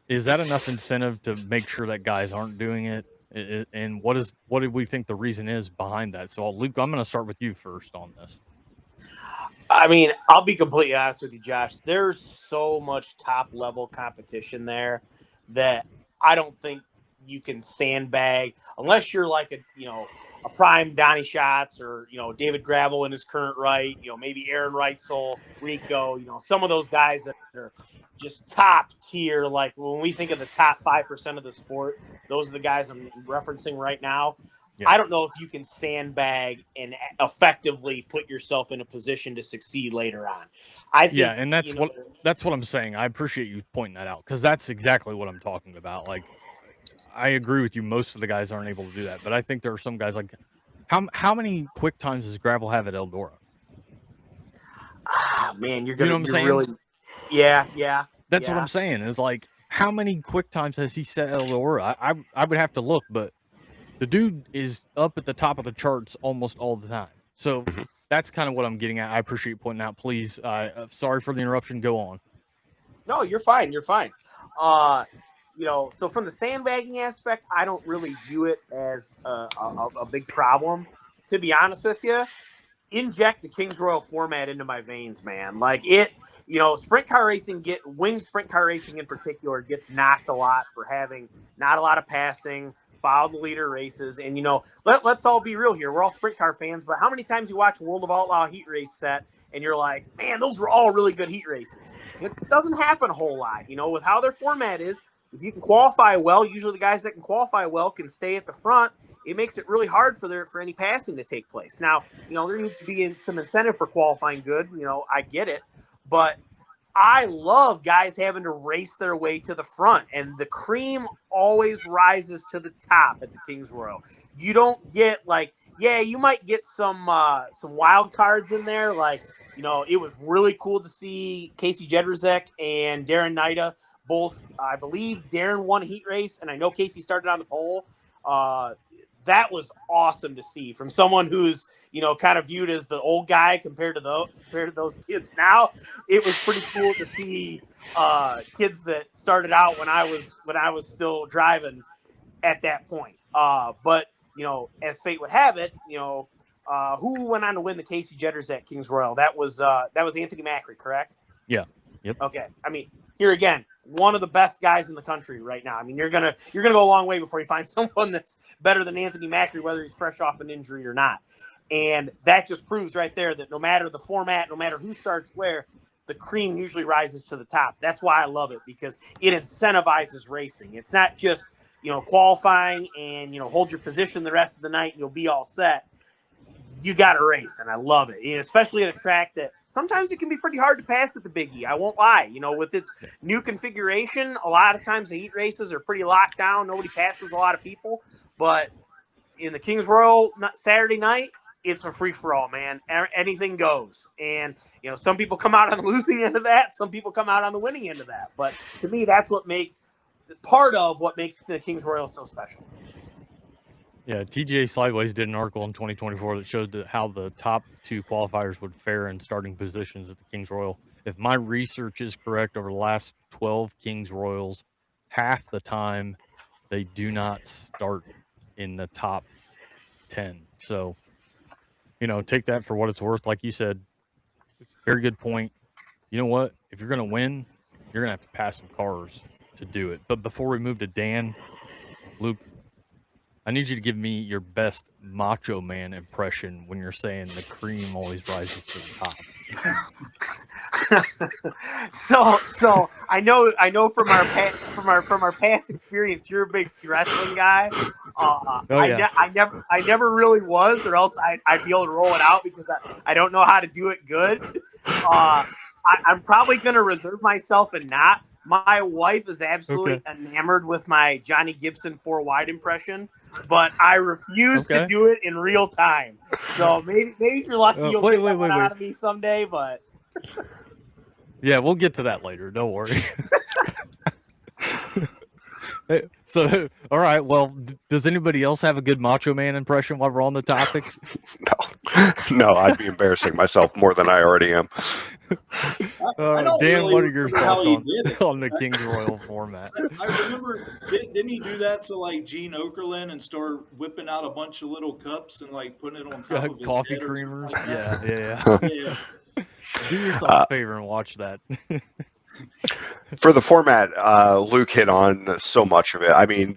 Speaker 1: Is that enough incentive to make sure that guys aren't doing it? And what did we think the reason is behind that? So, Luke, I'm going to start with you first on this.
Speaker 3: I mean, I'll be completely honest with you, Josh. There's so much top-level competition there that I don't think you can sandbag unless you're like a prime Donnie Schatz or, David Gravel in his current right, maybe Aaron Reitzel, Rico, some of those guys that are just top tier. Like when we think of the top 5% of the sport, those are the guys I'm referencing right now. Yeah. I don't know if you can sandbag and effectively put yourself in a position to succeed later on. I think,
Speaker 1: and that's what I'm saying. I appreciate you pointing that out because that's exactly what I'm talking about. Like, I agree with you. Most of the guys aren't able to do that, but I think there are some guys like how many quick times does Gravel have at Eldora?
Speaker 3: Man, you're
Speaker 1: know what I'm saying?
Speaker 3: Really, yeah.
Speaker 1: That's what I'm saying. Is like how many quick times has he set Eldora? I would have to look, but the dude is up at the top of the charts almost all the time. So that's kind of what I'm getting at. I appreciate you pointing out. Please, sorry for the interruption. Go on.
Speaker 3: No, you're fine. You're fine. So from the sandbagging aspect, I don't really view it as a big problem. To be honest with you, inject the Kings Royal format into my veins, man. Like sprint car racing, winged sprint car racing in particular, gets knocked a lot for having not a lot of passing, follow the leader races. And, let's all be real here. We're all sprint car fans, but how many times you watch a World of Outlaw heat race set and you're like, man, those were all really good heat races? It doesn't happen a whole lot, with how their format is. If you can qualify well, usually the guys that can qualify well can stay at the front. It makes it really hard for any passing to take place. Now, there needs to be some incentive for qualifying good. I get it, but I love guys having to race their way to the front, and the cream always rises to the top at the Kings Royal. You don't get you might get some wild cards in there. It was really cool to see Casey Jedrzejek and Darren Nida both. I believe Darren won a heat race, and I know Casey started on the pole. That was awesome to see from someone who's kind of viewed as the old guy compared to those kids now. It was pretty cool to see kids that started out when I was still driving at that point. But as fate would have it, who went on to win the Casey Jedrzejek Kings Royal? That was Anthony Macri, correct?
Speaker 1: Yeah. Yep.
Speaker 3: Okay. I mean, here again, one of the best guys in the country right now. I mean, you're gonna go a long way before you find someone that's better than Anthony Macri, whether he's fresh off an injury or not. And that just proves right there that no matter the format, no matter who starts where, the cream usually rises to the top. That's why I love it, because it incentivizes racing. It's not just, qualifying and, hold your position the rest of the night and you'll be all set. You got to race, and I love it, especially at a track that sometimes it can be pretty hard to pass at the Big E. I won't lie. With its new configuration, a lot of times the heat races are pretty locked down. Nobody passes a lot of people. But in the Kings Royal Saturday night, it's a free-for-all, man. Anything goes. And, some people come out on the losing end of that. Some people come out on the winning end of that. But to me, that's what makes the Kings Royal so special.
Speaker 1: Yeah, TGA Sideways did an article in 2024 that showed how the top two qualifiers would fare in starting positions at the Kings Royal. If my research is correct, over the last 12 Kings Royals, half the time they do not start in the top 10. So, take that for what it's worth. Like you said, very good point. You know what? If you're going to win, you're going to have to pass some cars to do it. But before we move to Dan, Luke, I need you to give me your best Macho Man impression when you're saying the cream always rises to
Speaker 3: the top. So I know from our past experience, you're a big wrestling guy. I never really was, or else I'd be able to roll it out because I don't know how to do it good. I'm probably going to reserve myself and not. My wife is absolutely enamored with my Johnny Gibson 4 wide impression, but I refuse to do it in real time. So maybe if you're lucky, you'll get that one out of me someday. But
Speaker 1: yeah, we'll get to that later. Don't worry. So, all right. Well, does anybody else have a good Macho Man impression while we're on the topic?
Speaker 2: No, I'd be embarrassing myself more than I already am.
Speaker 4: I don't
Speaker 1: Dan,
Speaker 4: really
Speaker 1: what are your
Speaker 4: remember how
Speaker 1: thoughts
Speaker 4: he
Speaker 1: on
Speaker 4: did it.
Speaker 1: on the Kings Royal format?
Speaker 4: I remember, didn't he do that to like Gene Okerlund and start whipping out a bunch of little cups and like putting it on top of his
Speaker 1: Coffee
Speaker 4: head or something
Speaker 1: creamers.
Speaker 4: like that?
Speaker 1: Yeah.
Speaker 4: Yeah.
Speaker 1: Do yourself a favor and watch that.
Speaker 2: For the format, Luke hit on so much of it. I mean,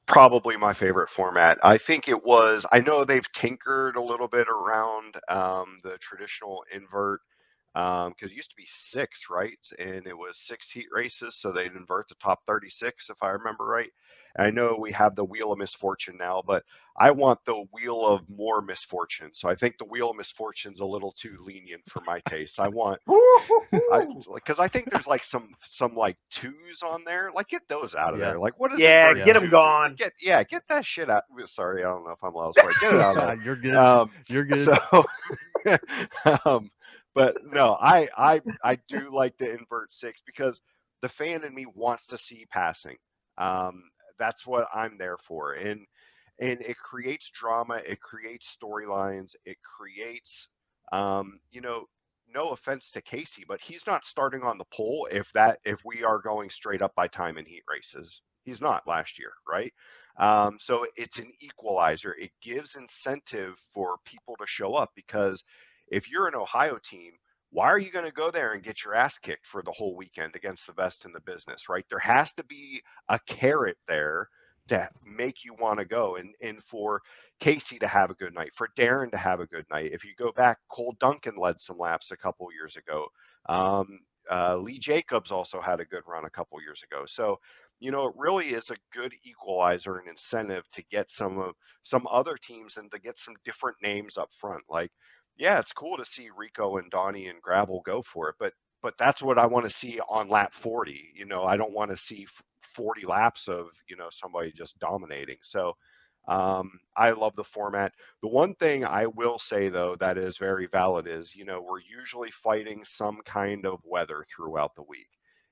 Speaker 2: probably my favorite format. I think it was, I know they've tinkered a little bit around the traditional invert because it used to be 6, right? And it was 6 heat races, so they'd invert the top 36, if I remember right. And I know we have the Wheel of Misfortune now, but I want the Wheel of More Misfortune. So I think the Wheel of Misfortune's a little too lenient for my taste. I want, because I think there's like some like 2s on there. Like, get those out of there. Like, what is
Speaker 3: Yeah,
Speaker 2: invert
Speaker 3: get
Speaker 2: 2
Speaker 3: them gone.
Speaker 2: Get that shit out. Sorry, I don't know if I'm allowed to swear. Get it out of there.
Speaker 1: You're good. You're good.
Speaker 2: So, but no, I do like the invert 6 because the fan in me wants to see passing. That's what I'm there for, and it creates drama, it creates storylines, it creates, you know, no offense to Casey, but he's not starting on the pole if we are going straight up by time in heat races. He's not last year, right? So it's an equalizer. It gives incentive for people to show up because if you're an Ohio team, why are you going to go there and get your ass kicked for the whole weekend against the best in the business, right? There has to be a carrot there to make you want to go, and for Casey to have a good night, for Darren to have a good night. If you go back, Cole Duncan led some laps a couple years ago. Lee Jacobs also had a good run a couple years ago. So, you know, it really is a good equalizer and incentive to get some other teams and to get some different names up front. Like, yeah, it's cool to see Rico and Donnie and Gravel go for it, but that's what I want to see on lap 40. You know, I don't want to see 40 laps of, you know, somebody just dominating. So I love the format. The one thing I will say, though, that is very valid is, you know, we're usually fighting some kind of weather throughout the week.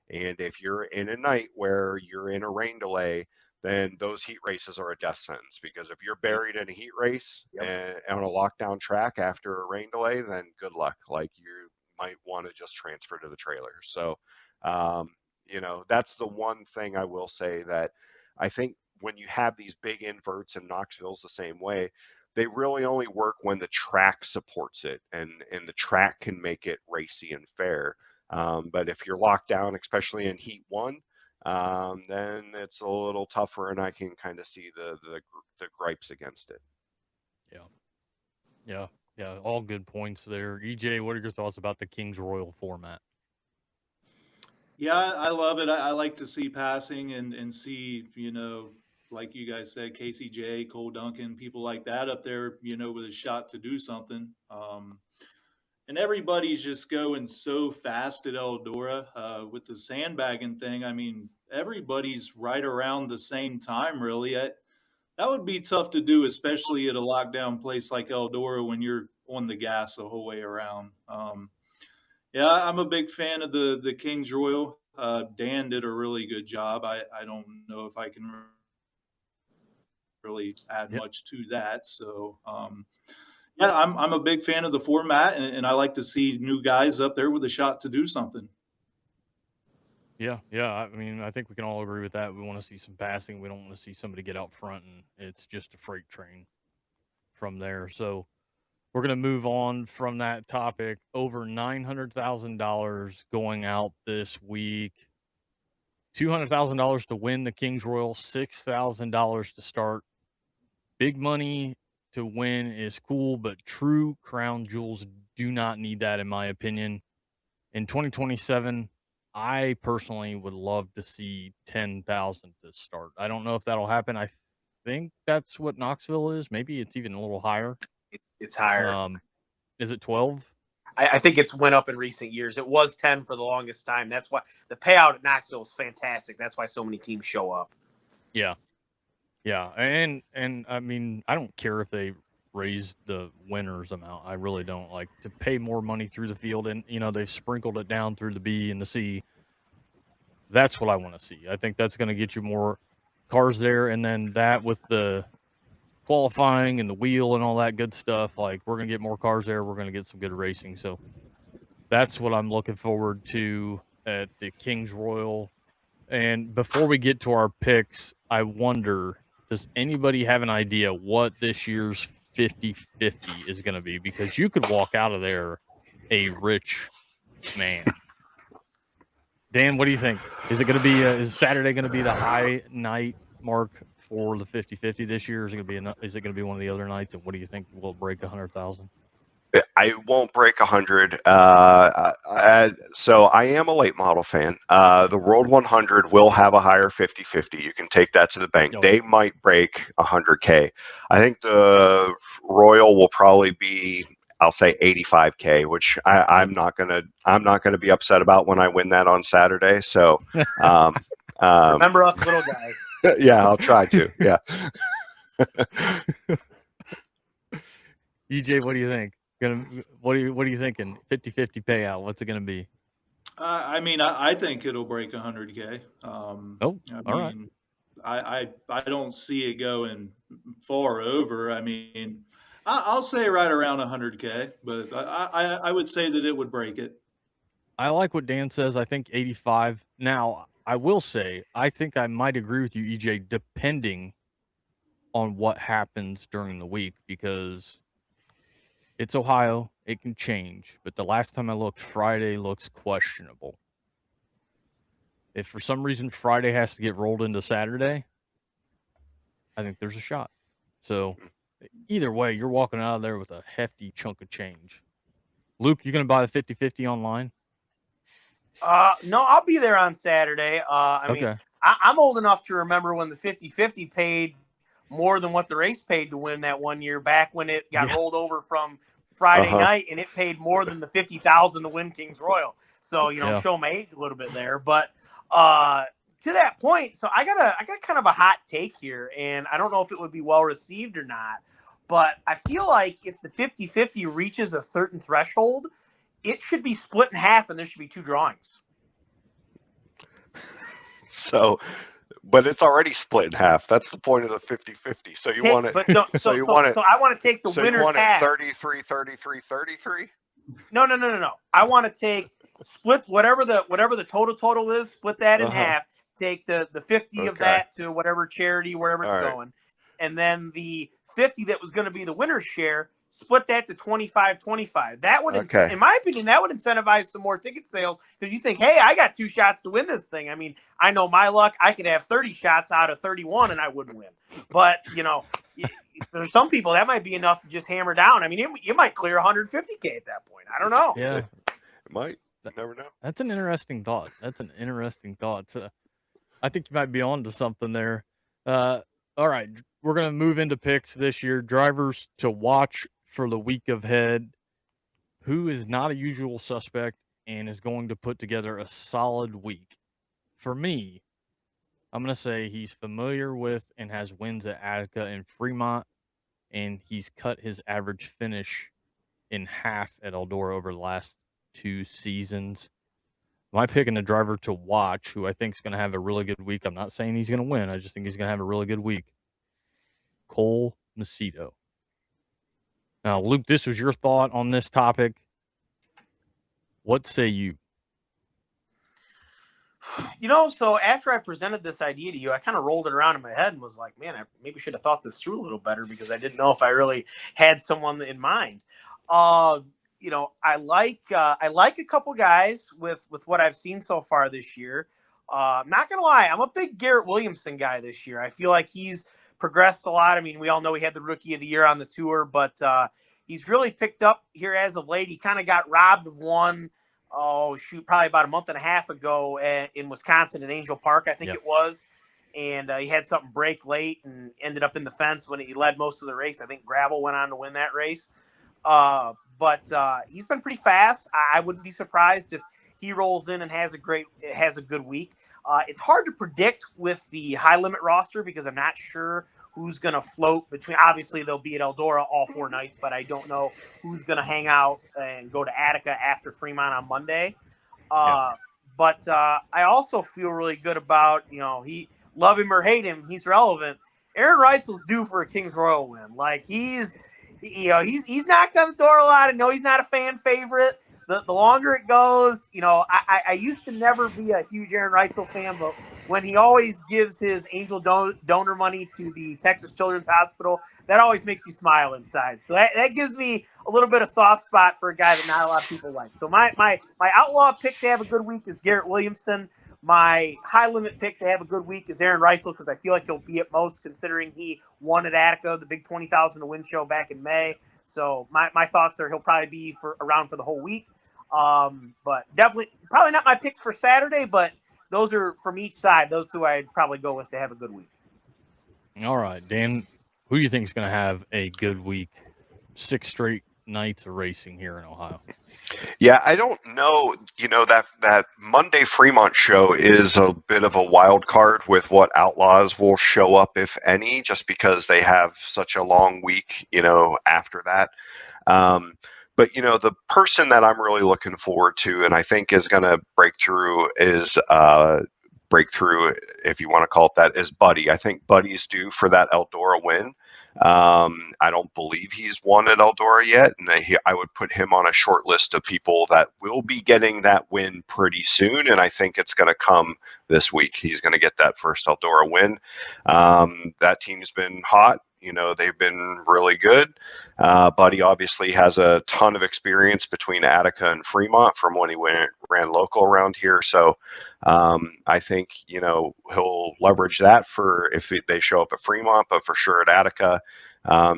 Speaker 2: And if you're in a night where you're in a rain delay, then those heat races are a death sentence. Because if you're buried in a heat race and on a lockdown track after a rain delay, then good luck. Like, you might want to just transfer to the trailer. So, you know, that's the one thing I will say that I think when you have these big inverts, and Knoxville's the same way, they really only work when the track supports it and the track can make it racy and fair. But if you're locked down, especially in heat 1, then it's a little tougher, and I can kind of see the gripes against it.
Speaker 1: Yeah. All good points there. EJ, what are your thoughts about the Kings Royal format?
Speaker 4: Yeah, I love it. I like to see passing and see, you know, like you guys said, Casey J, Cole Duncan, people like that up there, you know, with a shot to do something. And everybody's just going so fast at Eldora with the sandbagging thing. I mean, everybody's right around the same time, really. That would be tough to do, especially at a lockdown place like Eldora when you're on the gas the whole way around. Yeah, I'm a big fan of the Kings Royal. Dan did a really good job. I don't know if I can really add much to that. So, yeah, I'm a big fan of the format, and I like to see new guys up there with a shot to do something.
Speaker 1: Yeah. I mean, I think we can all agree with that. We want to see some passing. We don't want to see somebody get out front and it's just a freight train from there. So we're going to move on from that topic. Over $900,000 going out this week. $200,000 to win the Kings Royal, $6,000 to start. Big money to win is cool, but true crown jewels do not need that, in my opinion. In 2027, I personally would love to see 10,000 to start. I don't know if that'll happen. I think that's what Knoxville is. Maybe it's even a little higher.
Speaker 3: It's higher.
Speaker 1: Is it 12?
Speaker 3: I think it's went up in recent years. It was 10 for the longest time. That's why the payout at Knoxville is fantastic. That's why so many teams show up.
Speaker 1: Yeah. And I mean, I don't care if they raise the winners amount. I really don't. Like, to pay more money through the field, and you know, they've sprinkled it down through the B and the C. That's what I want to see. I think that's going to get you more cars there, and then that with the qualifying and the wheel and all that good stuff, like we're going to get more cars there. We're going to get some good racing. So that's what I'm looking forward to at the Kings Royal. And before we get to our picks, I wonder, does anybody have an idea what this year's 50-50 is going to be? Because you could walk out of there a rich man. Dan, what do you think? Is it going to be is Saturday going to be the high night mark for the 50-50 this year? Is it going to be one of the other nights? And what do you think will break 100,000?
Speaker 2: I won't break 100. So I am a late model fan. The World 100 will have a higher 50-50. You can take that to the bank. They might break 100K. I think the Royal will probably be, I'll say 85K, which I'm not gonna be upset about when I win that on Saturday. So
Speaker 3: remember us little guys.
Speaker 2: Yeah, I'll try to. Yeah.
Speaker 1: EJ, what do you think? What are you thinking? 50-50 payout. What's it gonna be?
Speaker 4: I mean, I think it'll break 100K.
Speaker 1: All right.
Speaker 4: I don't see it going far over. I mean, I'll say right around 100K, but I would say that it would break it.
Speaker 1: I like what Dan says. I think 85. Now, I will say, I think I might agree with you, EJ, depending on what happens during the week, because it's Ohio. It can change. But the last time I looked, Friday looks questionable. If for some reason Friday has to get rolled into Saturday, I think there's a shot. So either way, you're walking out of there with a hefty chunk of change. Luke, you going to buy the 50-50 online?
Speaker 3: No, I'll be there on Saturday. I mean, I'm old enough to remember when the 50-50 paid more than what the race paid to win that one year, back when it got rolled over from Friday night, and it paid more than the 50,000 to win Kings Royal. So, show my age a little bit there. But to that point, so I got kind of a hot take here, and I don't know if it would be well received or not, but I feel like if the 50-50 reaches a certain threshold, it should be split in half, and there should be 2 drawings.
Speaker 2: So, but it's already split in half. That's the point of the 50-50. So you want it. So
Speaker 3: I want to take the winner's
Speaker 2: you want
Speaker 3: half.
Speaker 2: 33, 33, 33.
Speaker 3: No. I want to take split whatever the total is. Split that in half. Take the 50 of that to whatever charity, wherever it's going, and then the 50 that was going to be the winner's share, split that to 25-25. That would, in my opinion, that would incentivize some more ticket sales, because you think, hey, I got 2 shots to win this thing. I mean, I know my luck. I could have 30 shots out of 31 and I wouldn't win. But, there's some people that might be enough to just hammer down. I mean, you might clear 150K at that point. I don't know.
Speaker 1: Yeah.
Speaker 2: It might. You never know.
Speaker 1: That's an interesting thought. I think you might be on to something there. All right. We're going to move into picks this year. Drivers to watch for the week ahead. Who is not a usual suspect and is going to put together a solid week? For me, I'm going to say he's familiar with and has wins at Attica and Fremont, and he's cut his average finish in half at Eldora over the last 2 seasons. My picking a driver to watch who I think is going to have a really good week. I'm not saying he's going to win. I just think he's going to have a really good week. Cole Macedo. Now, Luke, this was your thought on this topic. What say you?
Speaker 3: So after I presented this idea to you, I kind of rolled it around in my head and was like, man, I maybe should have thought this through a little better, because I didn't know if I really had someone in mind. I like a couple guys with what I've seen so far this year. I'm not going to lie. I'm a big Garrett Williamson guy this year. I feel like he's progressed a lot. I mean, we all know he had the Rookie of the Year on the tour, but he's really picked up here as of late. He kind of got robbed of one, probably about a month and a half ago in Wisconsin at Angel Park, I think it was. And he had something break late and ended up in the fence when he led most of the race. I think Gravel went on to win that race. But he's been pretty fast. I wouldn't be surprised if he rolls in and has a good week. It's hard to predict with the high limit roster, because I'm not sure who's going to float between. Obviously, they'll be at Eldora all 4 nights, but I don't know who's going to hang out and go to Attica after Fremont on Monday. But I also feel really good about, he love him or hate him, he's relevant. Aaron Reitzel's due for a Kings Royal win. Like he's knocked on the door a lot. I know he's not a fan favorite. The longer it goes, I used to never be a huge Aaron Reitzel fan, but when he always gives his angel donor money to the Texas Children's Hospital, that always makes you smile inside. So that gives me a little bit of soft spot for a guy that not a lot of people like. So my outlaw pick to have a good week is Garrett Williamson. My high limit pick to have a good week is Aaron Reitzel, because I feel like he'll be at most, considering he won at Attica, the big 20,000 to win show back in May. So my thoughts are he'll probably be around for the whole week. But definitely probably not my picks for Saturday, but those are from each side. Those who I'd probably go with to have a good week.
Speaker 1: All right, Dan, who do you think is going to have a good week? 6 straight nights of racing here in Ohio.
Speaker 2: Yeah, I don't know. That Monday Fremont show is a bit of a wild card with what outlaws will show up, if any, just because they have such a long week, after that. But the person that I'm really looking forward to, and I think is going to break through, if you want to call it that, is Buddy. I think Buddy's due for that Eldora win. I don't believe he's won at Eldora yet, and I would put him on a short list of people that will be getting that win pretty soon, and I think it's going to come this week. He's going to get that first Eldora win. That team's been hot. They've been really good. Buddy obviously has a ton of experience between Attica and Fremont from when he ran local around here. So I think, he'll leverage that for if they show up at Fremont, but for sure at Attica,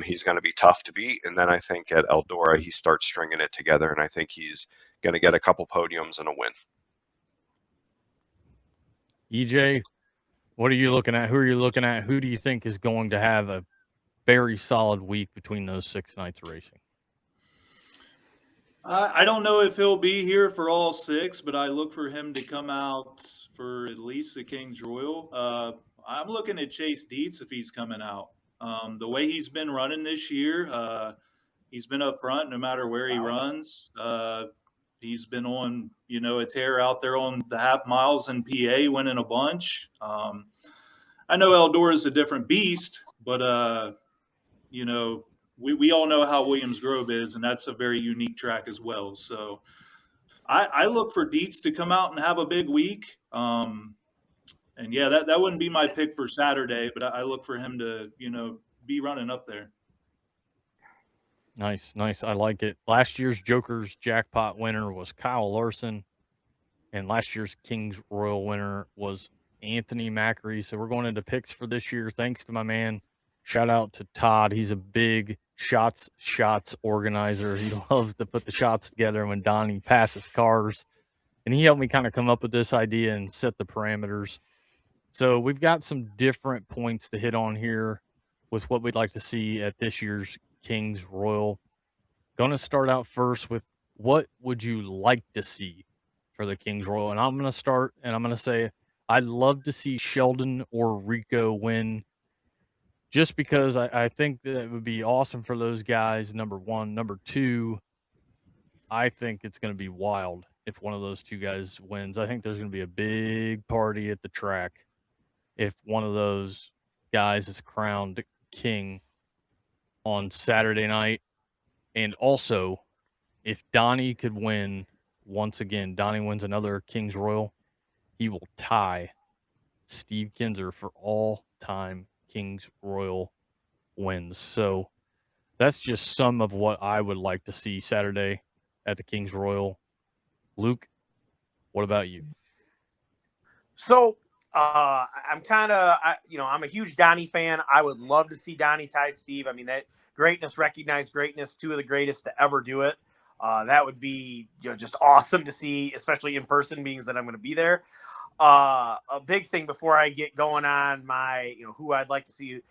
Speaker 2: he's going to be tough to beat. And then I think at Eldora, he starts stringing it together, and I think he's going to get a couple podiums and a win.
Speaker 1: EJ, what are you looking at? Who are you looking at? Who do you think is going to have a very solid week between those 6 nights of racing?
Speaker 4: I don't know if he'll be here for all 6, but I look for him to come out for at least the Kings Royal. I'm looking at Chase Dietz if he's coming out. The way he's been running this year, he's been up front no matter where he runs. He's been on, a tear out there on the half miles in PA, winning a bunch. I know Eldora is a different beast, but we all know how Williams Grove is, and that's a very unique track as well. So I look for Dietz to come out and have a big week. And yeah, that wouldn't be my pick for Saturday, but I look for him to, be running up there.
Speaker 1: Nice. I like it. Last year's Joker's Jackpot winner was Kyle Larson, and last year's Kings Royal winner was Anthony Macri. So we're going into picks for this year. Thanks to my man. Shout out to Todd. He's a big shots organizer. He loves to put the shots together when Donnie passes cars. And he helped me kind of come up with this idea and set the parameters. So we've got some different points to hit on here with what we'd like to see at this year's Kings Royal. Going to start out first with what would you like to see for the Kings Royal? And I'm going to start, and I'm going to say I'd love to see Sheldon or Rico win, just because I think that it would be awesome for those guys, number one. Number two, I think it's going to be wild if one of those two guys wins. I think there's going to be a big party at the track if one of those guys is crowned king on Saturday night. And also, if Donnie could win once again, Donnie wins another Kings Royal, he will tie Steve Kinzer for all-time Kings Royal wins. So that's just some of what I would like to see Saturday at the Kings Royal. Luke, what about you?
Speaker 3: So I'm I'm a huge Donnie fan. I would love to see Donnie tie Steve. I mean, that greatness, recognized greatness, two of the greatest to ever do it. That would be just awesome to see, especially in person, being that I'm going to be there. A big thing before I get going on my, who I'd like to see.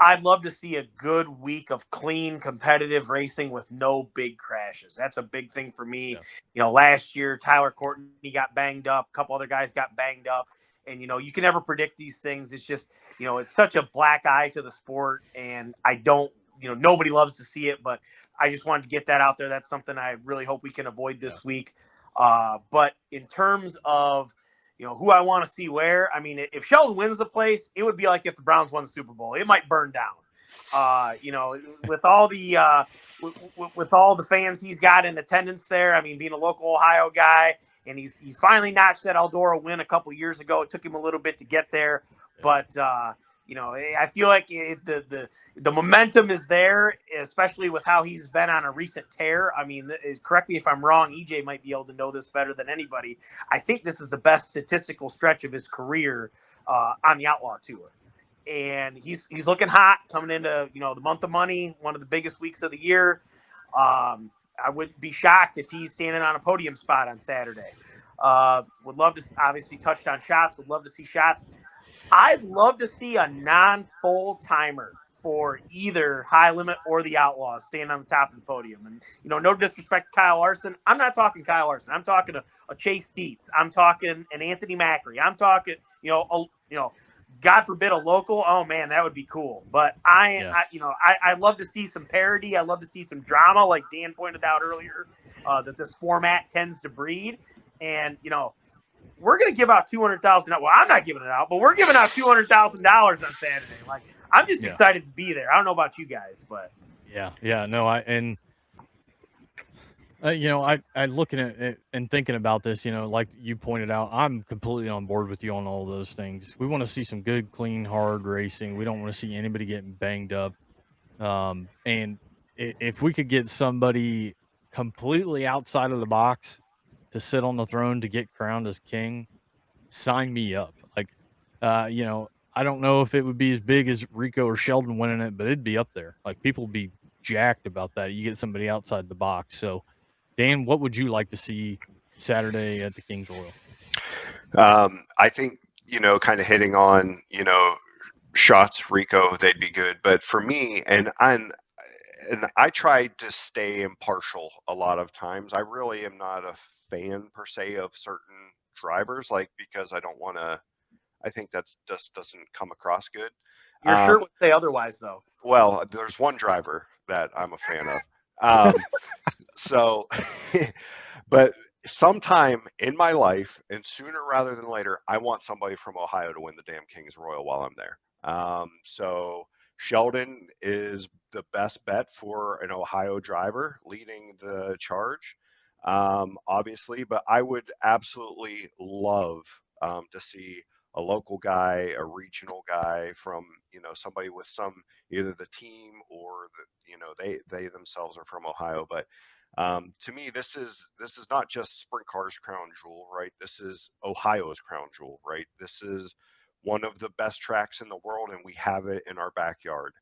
Speaker 3: I'd love to see a good week of clean, competitive racing with no big crashes. That's a big thing for me. Yeah. Last year, Tyler Courtney got banged up. A couple other guys got banged up. And, you can never predict these things. It's just, it's such a black eye to the sport. And I don't, nobody loves to see it. But I just wanted to get that out there. That's something I really hope we can avoid this week. But in terms of, who I want to see where, I mean, if Sheldon wins the place, it would be like if the Browns won the Super Bowl. It might burn down. With all the with all the fans he's got in attendance there. I mean, being a local Ohio guy, and he's finally notched that Eldora win a couple years ago. It took him a little bit to get there, but I feel like the momentum is there, especially with how he's been on a recent tear. I mean, correct me if I'm wrong. EJ might be able to know this better than anybody. I think this is the best statistical stretch of his career on the Outlaw Tour. And he's looking hot coming into, the month of money, one of the biggest weeks of the year. I wouldn't be shocked if he's standing on a podium spot on Saturday. Would love to, obviously touched on shots, would love to see shots. I'd love to see a non-full timer for either High Limit or the Outlaws stand on the top of the podium. And, no disrespect to Kyle Larson. I'm not talking Kyle Larson. I'm talking a Chase Dietz. I'm talking an Anthony Macri. I'm talking, God forbid a local. Oh man, that would be cool. But I love to see some parody. I love to see some drama, like Dan pointed out earlier, that this format tends to breed. And we're gonna give out $200,000. Well, I'm not giving it out, but we're giving out $200,000 on Saturday. Like, I'm just excited to be there. I don't know about you guys, but
Speaker 1: I looking at it and thinking about this, like you pointed out, I'm completely on board with you on all those things. We want to see some good, clean, hard racing. We don't want to see anybody getting banged up. And if we could get somebody completely outside of the box to sit on the throne to get crowned as king, sign me up. Like, I don't know if it would be as big as Rico or Sheldon winning it, but it'd be up there. Like, people would be jacked about that. You get somebody outside the box. So, Dan, what would you like to see Saturday at the Kings Royal?
Speaker 2: I think, kind of hitting on, shots, Rico, they'd be good. But for me, and I tried to stay impartial a lot of times. I really am not a fan per se of certain drivers, because I don't want to. I think that just doesn't come across good.
Speaker 3: Your shirt would say otherwise, though.
Speaker 2: Well, there's one driver that I'm a fan of. So, but sometime in my life, and sooner rather than later, I want somebody from Ohio to win the damn Kings Royal while I'm there. So Sheldon is the best bet for an Ohio driver leading the charge, obviously, but I would absolutely love to see a local guy, a regional guy from, somebody with some, either the team or they themselves are from Ohio. But to me, this is not just Sprint Car's crown jewel, right? This is Ohio's crown jewel, right? This is one of the best tracks in the world, and we have it in our backyard.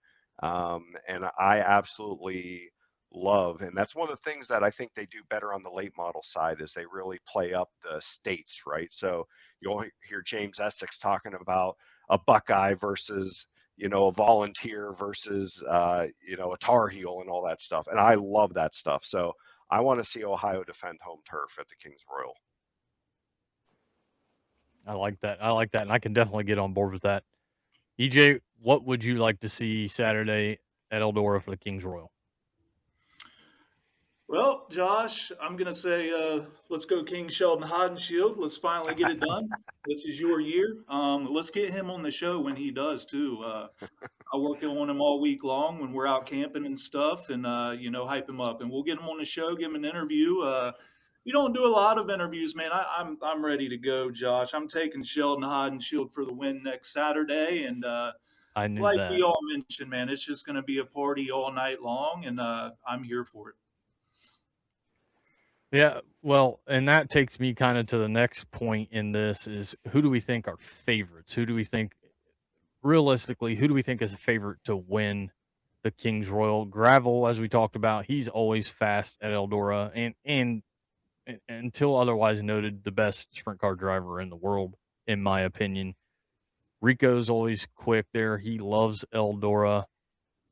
Speaker 2: And I absolutely love, and that's one of the things that I think they do better on the late model side, is they really play up the states, right? So you'll hear James Essex talking about a Buckeye versus, a volunteer versus, a Tar Heel and all that stuff. And I love that stuff. So I want to see Ohio defend home turf at the Kings Royal.
Speaker 1: I like that. And I can definitely get on board with that. EJ, what would you like to see Saturday at Eldora for the Kings Royal?
Speaker 4: Well, Josh, I'm going to say let's go King Sheldon Hodenshield. Let's finally get it done. This is your year. Let's get him on the show when he does, too. I work on him all week long when we're out camping and stuff, and, hype him up. And we'll get him on the show, give him an interview. You don't do a lot of interviews, man. I'm ready to go, Josh. I'm taking Sheldon Hodenshield for the win next Saturday. And
Speaker 1: I knew
Speaker 4: like
Speaker 1: that.
Speaker 4: we all mentioned, man, it's just going to be a party all night long, and I'm here for it.
Speaker 1: Yeah, well, and that takes me kind of to the next point in this is, who do we think are favorites? Who do we think, realistically, who do we think is a favorite to win the Kings Royal? Gravel, as we talked about, he's always fast at Eldora, and until otherwise noted, the best sprint car driver in the world, in my opinion. Rico's always quick there. He loves Eldora.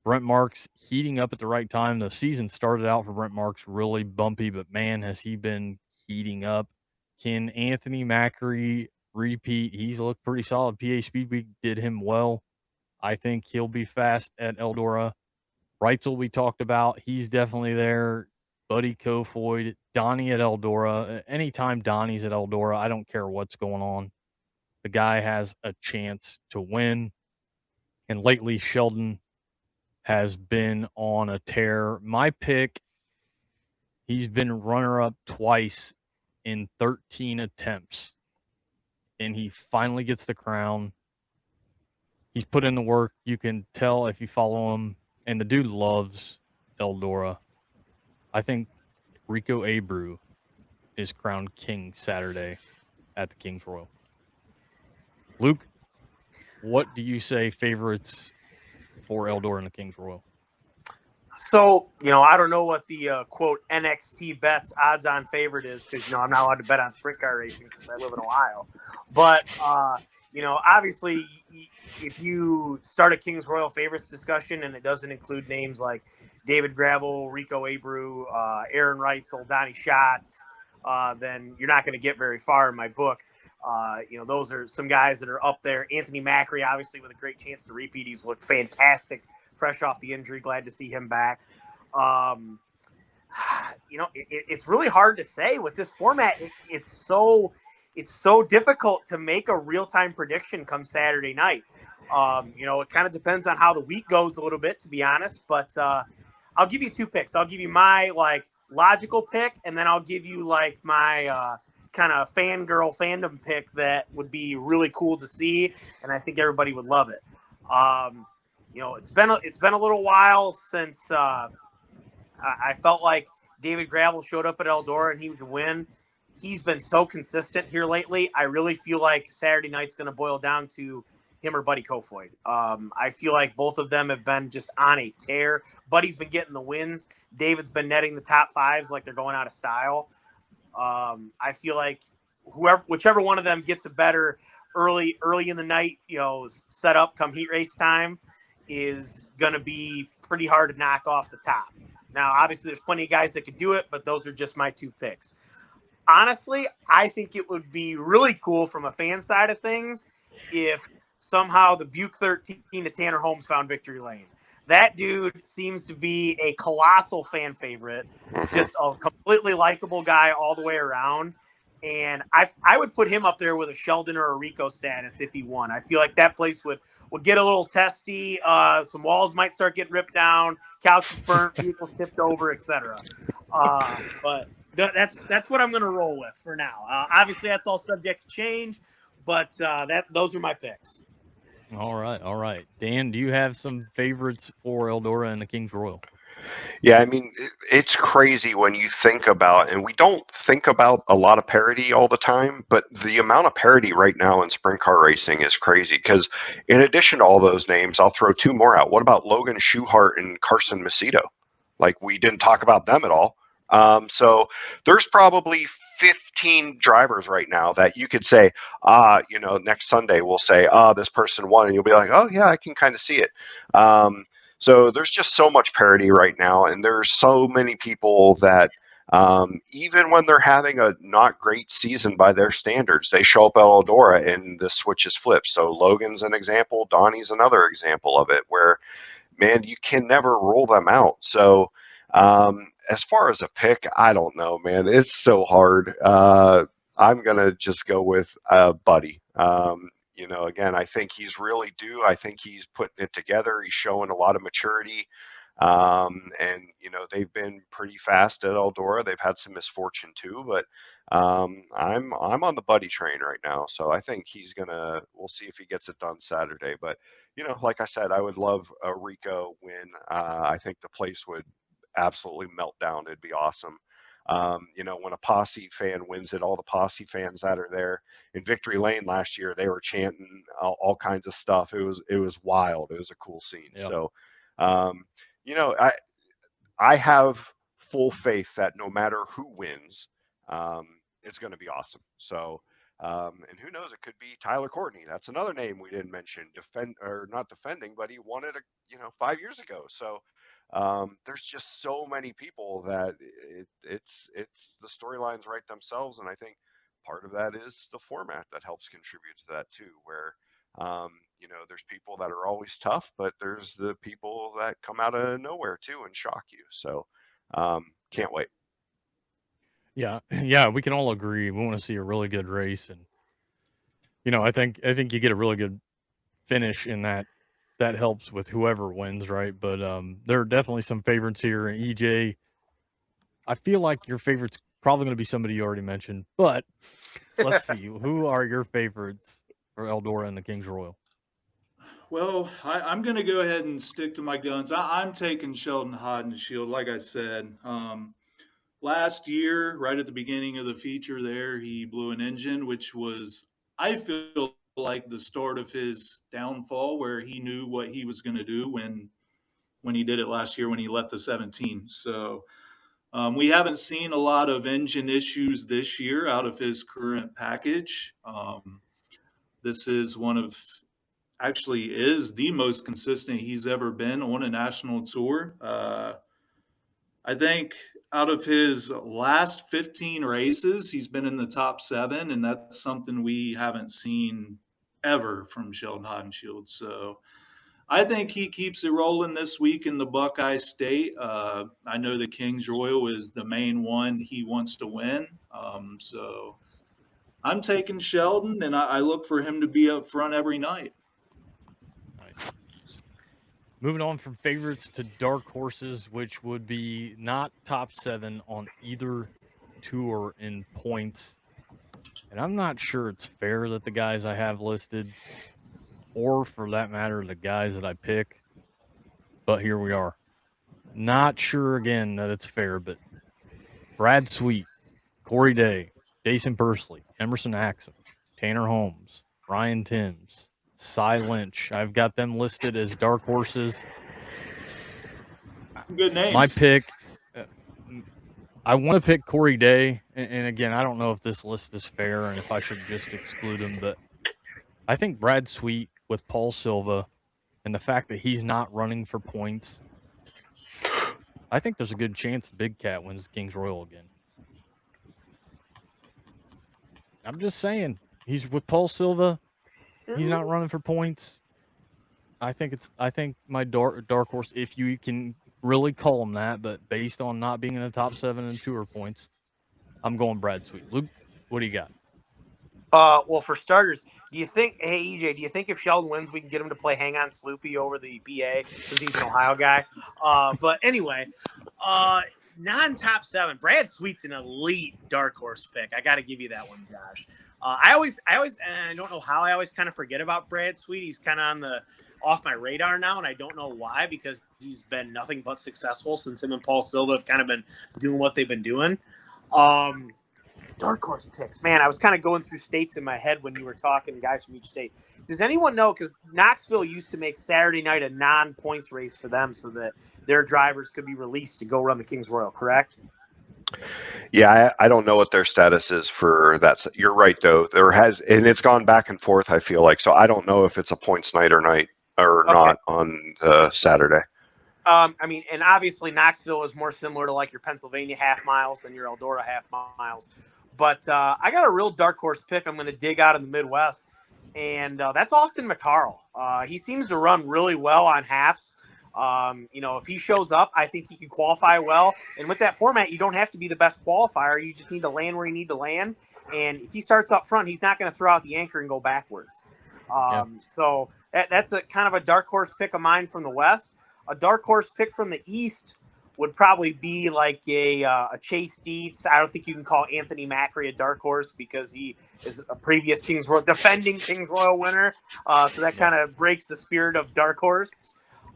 Speaker 1: Brent Marks heating up at the right time. The season started out for Brent Marks really bumpy, but man, has he been heating up. Can Anthony Macri repeat? He's looked pretty solid. PA Speedway did him well. I think he'll be fast at Eldora. Reitzel, we talked about. He's definitely there. Buddy Kofoid, Donnie at Eldora. Anytime Donnie's at Eldora, I don't care what's going on. The guy has a chance to win. And lately, Sheldon has been on a tear. My pick, he's been runner-up twice in 13 attempts. And he finally gets the crown. He's put in the work. You can tell if you follow him. And the dude loves Eldora. I think Rico Abreu is crowned king Saturday at the Kings Royal. Luke, what do you say favorites for Eldora and the Kings Royal?
Speaker 3: So, I don't know what the quote NXT bets odds on favorite is because, I'm not allowed to bet on sprint car racing since I live in Ohio. But, obviously, if you start a Kings Royal favorites discussion and it doesn't include names like David Gravel, Rico Abreu, Aaron Reitzel, Donnie Schatz, then you're not going to get very far in my book. Those are some guys that are up there. Anthony Macri, obviously, with a great chance to repeat. He's looked fantastic fresh off the injury. Glad to see him back. It's really hard to say with this format. It's so difficult to make a real-time prediction come Saturday night. It kind of depends on how the week goes a little bit, to be honest. But I'll give you two picks. I'll give you my logical pick, and then I'll give you my kind of fangirl fandom pick that would be really cool to see, and I think everybody would love it. It's been a little while since I felt like David Gravel showed up at Eldora and he would win. He's been so consistent here lately. I really feel like Saturday night's going to boil down to him or Buddy Kofoid. I feel like both of them have been just on a tear. Buddy's been getting the wins. David's been netting the top fives like they're going out of style. I feel like whichever one of them gets a better early in the night, set up come heat race time is going to be pretty hard to knock off the top. Now, obviously, there's plenty of guys that could do it, but those are just my two picks. Honestly, I think it would be really cool from a fan side of things if somehow the Buick 13 to Tanner Holmes found victory lane. That dude seems to be a colossal fan favorite, just a completely likable guy all the way around. And I would put him up there with a Sheldon or a Rico status if he won. I feel like that place would get a little testy. Some walls might start getting ripped down, couches burnt, vehicles tipped over, etc. But that's what I'm going to roll with for now. Obviously, that's all subject to change, but those are my picks.
Speaker 1: All right. Dan, do you have some favorites for Eldora and the Kings Royal?
Speaker 2: Yeah, I mean, it's crazy when you think about, and we don't think about a lot of parity all the time, but the amount of parity right now in sprint car racing is crazy. Because in addition to all those names, I'll throw two more out. What about Logan Schuchart and Carson Macedo? We didn't talk about them at all. So there's probably 15 drivers right now that you could say, next Sunday we'll say, this person won, and you'll be like, oh yeah, I can kind of see it. So there's just so much parity right now, and there's so many people that even when they're having a not great season by their standards, they show up at Eldora and the switch is flipped. So Logan's an example, Donnie's another example of it, where, man, you can never rule them out. So as far as a pick, I don't know, man. It's so hard. I'm going to just go with Buddy. Again, I think he's really due. I think he's putting it together. He's showing a lot of maturity. And they've been pretty fast at Eldora. They've had some misfortune too, but I'm on the Buddy train right now. So I think we'll see if he gets it done Saturday. But like I said, I would love a Rico win. I think the place would absolutely melt down. It'd be awesome. When a Posse fan wins it, all the Posse fans that are there in Victory Lane last year, they were chanting all kinds of stuff. It was wild. It was a cool scene.
Speaker 1: Yep.
Speaker 2: So, I have full faith that no matter who wins, it's going to be awesome. So, and who knows, it could be Tyler Courtney. That's another name we didn't mention. Not defending, but he won it, 5 years ago. So, there's just so many people that it's the storylines write themselves, and I think part of that is the format that helps contribute to that too, where there's people that are always tough, but there's the people that come out of nowhere too and shock you. So Can't wait.
Speaker 1: Yeah, yeah, we can all agree. We want to see a really good race, and I think you get a really good finish in that. That helps with whoever wins, right? But there are definitely some favorites here. And EJ, I feel like your favorite's probably going to be somebody you already mentioned. But let's see, who are your favorites for Eldora and the Kings Royal?
Speaker 4: Well, I'm going to go ahead and stick to my guns. I'm taking Sheldon Hodenshield, like I said. Last year, right at the beginning of the feature there, he blew an engine, which was, I feel like, the start of his downfall, where he knew what he was going to do when he did it last year when he left the 17. So we haven't seen a lot of engine issues this year out of his current package. This is actually is the most consistent he's ever been on a national tour. I think out of his last 15 races, he's been in the top 7, and that's something we haven't seen ever from Sheldon Hodenshield. So I think he keeps it rolling this week in the Buckeye State. I know the Kings Royal is the main one he wants to win. So I'm taking Sheldon, and I look for him to be up front every night.
Speaker 1: Nice. Moving on from favorites to dark horses, which would be not top 7 on either tour in points. And I'm not sure it's fair that the guys I have listed, or for that matter, the guys that I pick, but here we are. Not sure again that it's fair, but Brad Sweet, Corey Day, Jason Bursley, Emerson Axum, Tanner Holmes, Ryan Timms, Cy Lynch. I've got them listed as dark horses.
Speaker 4: Some good names.
Speaker 1: My pick, I want to pick Corey Day. And again, I don't know if this list is fair and if I should just exclude him, but I think Brad Sweet with Paul Silva and the fact that he's not running for points, I think there's a good chance Big Cat wins the Kings Royal again. I'm just saying, he's with Paul Silva. He's not running for points. I think my dark horse, if you can really call him that, but based on not being in the top 7 in tour points, I'm going Brad Sweet. Luke, what do you got?
Speaker 3: Well, for starters, do you think if Sheldon wins, we can get him to play Hang On Sloopy over the PA since he's an Ohio guy? But anyway, non-top 7, Brad Sweet's an elite dark horse pick. I got to give you that one, Josh. I always, and I don't know how I always kind of forget about Brad Sweet. He's kind of off my radar now, and I don't know why, because he's been nothing but successful since him and Paul Silva have kind of been doing what they've been doing. Dark horse picks, man. I was kind of going through states in my head when you were talking, guys from each state. Does anyone know? Because Knoxville used to make Saturday night a non-points race for them, so that their drivers could be released to go run the Kings Royal. Correct?
Speaker 2: Yeah, I don't know what their status is for that. You're right, though. And it's gone back and forth, I feel like. So I don't know if it's a points night or not on the Saturday.
Speaker 3: I mean, and obviously Knoxville is more similar to like your Pennsylvania half miles than your Eldora half miles. But I got a real dark horse pick I'm going to dig out in the Midwest, and that's Austin McCarl. He seems to run really well on halves. If he shows up, I think he can qualify well. And with that format, you don't have to be the best qualifier. You just need to land where you need to land. And if he starts up front, he's not going to throw out the anchor and go backwards. So that's a kind of a dark horse pick of mine from the West. A dark horse pick from the East would probably be like a Chase Dietz. I don't think you can call Anthony Macri a dark horse because he is a previous defending Kings Royal winner. So that kind of breaks the spirit of dark horse.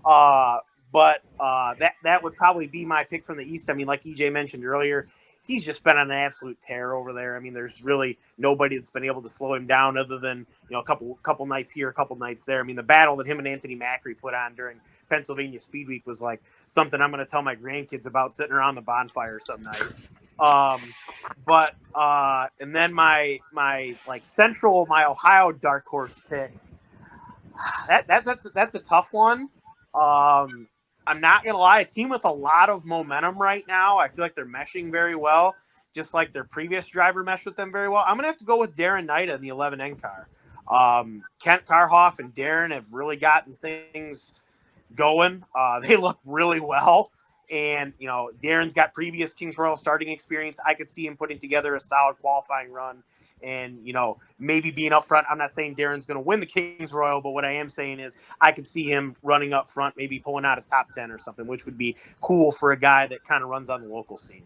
Speaker 3: But that would probably be my pick from the East. I mean, like EJ mentioned earlier, he's just been on an absolute tear over there. I mean, there's really nobody that's been able to slow him down other than, a couple nights here, a couple nights there. I mean, the battle that him and Anthony Macri put on during Pennsylvania Speed Week was like something I'm going to tell my grandkids about sitting around the bonfire some night. And then my Ohio dark horse pick, that's a tough one. I'm not going to lie, a team with a lot of momentum right now. I feel like they're meshing very well, just like their previous driver meshed with them very well. I'm going to have to go with Darren Nida in the 11N car. Kent Karhoff and Darren have really gotten things going. They look really well. And, you know, Darren's got previous Kings Royal starting experience. I could see him putting together a solid qualifying run and, you know, maybe being up front. I'm not saying Darren's going to win the Kings Royal, but what I am saying is I could see him running up front, maybe pulling out a top 10 or something, which would be cool for a guy that kind of runs on the local scene.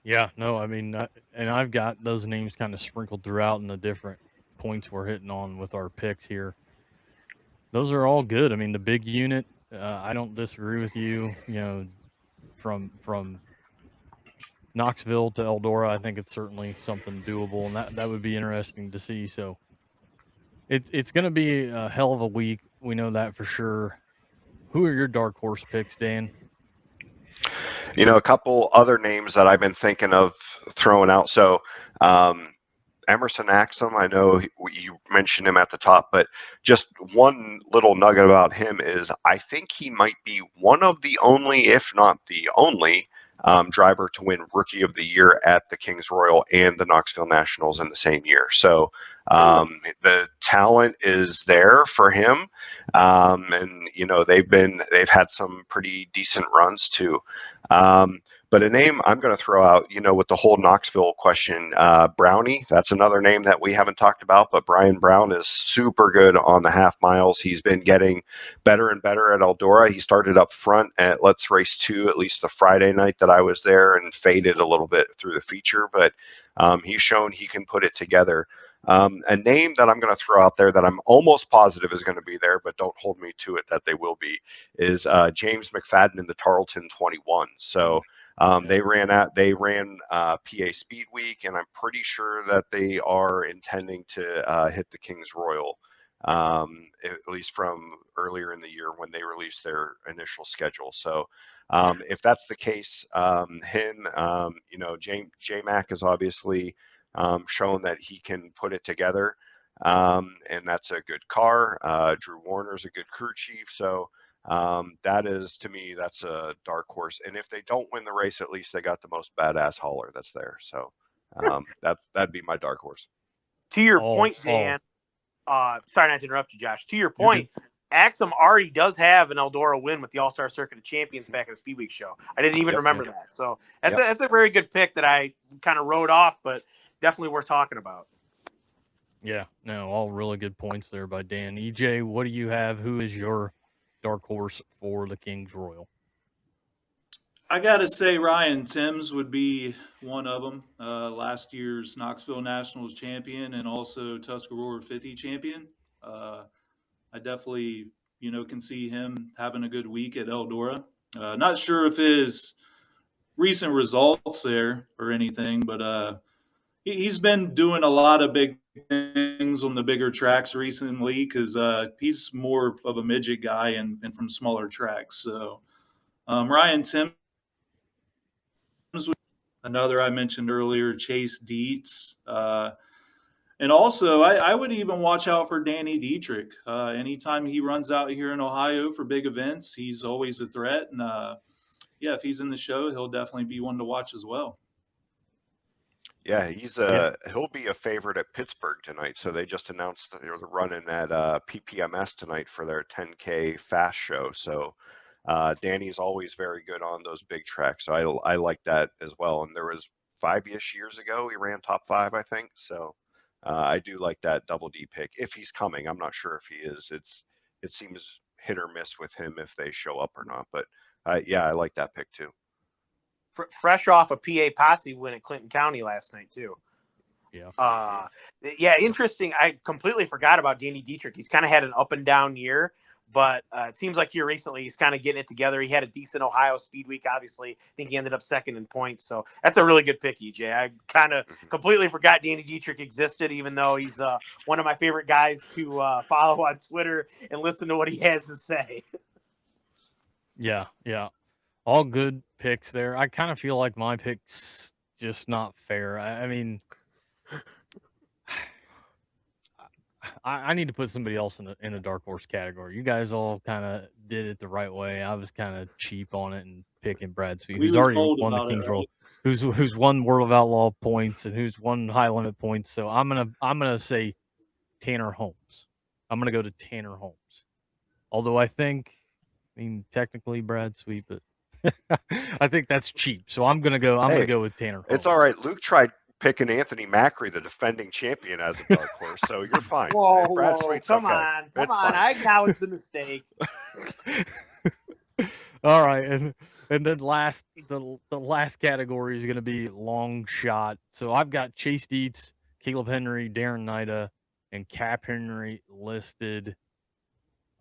Speaker 1: Yeah, no, I mean, and I've got those names kind of sprinkled throughout in the different points we're hitting on with our picks here. Those are all good. I mean, the big unit, I don't disagree with you. You know, from Knoxville to Eldora, I think it's certainly something doable, and that would be interesting to see. So it's going to be a hell of a week. We know that for sure. Who are your dark horse picks, Dan?
Speaker 2: You know, a couple other names that I've been thinking of throwing out. So Emerson Axum, I know you mentioned him at the top, but just one little nugget about him is I think he might be one of the only, if not the only, driver to win Rookie of the Year at the Kings Royal and the Knoxville Nationals in the same year. So the talent is there for him, and you know they've had some pretty decent runs too. But a name I'm going to throw out, you know, with the whole Knoxville question, Brownie, that's another name that we haven't talked about, but Brian Brown is super good on the half miles. He's been getting better and better at Eldora. He started up front at Let's Race 2, at least the Friday night that I was there, and faded a little bit through the feature, but he's shown he can put it together. A name that I'm going to throw out there that I'm almost positive is going to be there, but don't hold me to it that they will be, is James McFadden in the Tarleton 21. So they ran PA Speed Week, and I'm pretty sure that they are intending to hit the Kings Royal, at least from earlier in the year when they released their initial schedule. So if that's the case, you know, J-Mac is obviously shown that he can put it together, and that's a good car. Drew Warner's a good crew chief, so that is, to me, that's a dark horse. And if they don't win the race, at least they got the most badass hauler that's there. So that'd be my dark horse.
Speaker 3: To your point, Dan, sorry not to interrupt you, Josh. To your point, Axum already does have an Eldora win with the All-Star Circuit of Champions back at the Speed Week show. I didn't even remember that. So that's a very good pick that I kind of wrote off, but definitely worth talking about.
Speaker 1: Yeah, no, all really good points there by Dan. EJ, what do you have? Who is your dark horse for the Kings Royal?
Speaker 4: I got to say Ryan Timms would be one of them. Last year's Knoxville Nationals champion and also Tuscarora 50 champion. I definitely, you know, can see him having a good week at Eldora. Not sure if his recent results there or anything, but he's been doing a lot of big things on the bigger tracks recently because he's more of a midget guy and from smaller tracks. So Ryan Timms, another I mentioned earlier, Chase Dietz. And also, I would even watch out for Danny Dietrich. Anytime he runs out here in Ohio for big events, he's always a threat. And yeah, if he's in the show, he'll definitely be one to watch as well.
Speaker 2: Yeah, he'll be a favorite at Pittsburgh tonight. So they just announced that they're running at PPMS tonight for their 10K fast show. So Danny's always very good on those big tracks. So I like that as well. And there was 5-ish years ago, he ran top 5, I think. So I do like that Double D pick if he's coming. I'm not sure if he is. It seems hit or miss with him if they show up or not. But yeah, I like that pick too.
Speaker 3: Fresh off a PA Posse win at Clinton County last night too.
Speaker 1: Yeah.
Speaker 3: Yeah, interesting. I completely forgot about Danny Dietrich. He's kind of had an up and down year, but it seems like here recently he's kind of getting it together. He had a decent Ohio Speed Week, obviously. I think he ended up second in points. So that's a really good pick, EJ. I kind of completely forgot Danny Dietrich existed, even though he's one of my favorite guys to follow on Twitter and listen to what he has to say.
Speaker 1: Yeah. All good picks there. I kind of feel like my pick's just not fair. I mean, I need to put somebody else in the dark horse category. You guys all kind of did it the right way. I was kind of cheap on it and picking Brad Sweet, who's already won the Kings Royal, who's won World of Outlaw points and who's won high limit points. So I'm gonna say Tanner Holmes. I'm gonna go to Tanner Holmes. Although I think mean, technically Brad Sweet, but I think that's cheap. So I'm gonna go with Tanner Holmes.
Speaker 2: It's all right. Luke tried picking Anthony Macri, the defending champion, as a dark horse, so you're fine.
Speaker 3: Whoa,
Speaker 2: Brad
Speaker 3: whoa,
Speaker 2: Sweet's
Speaker 3: come
Speaker 2: okay.
Speaker 3: on.
Speaker 2: It's fine.
Speaker 3: I acknowledge the mistake.
Speaker 1: All right, and then the last category is going to be long shot. So I've got Chase Dietz, Caleb Henry, Darren Nida, and Cap Henry listed.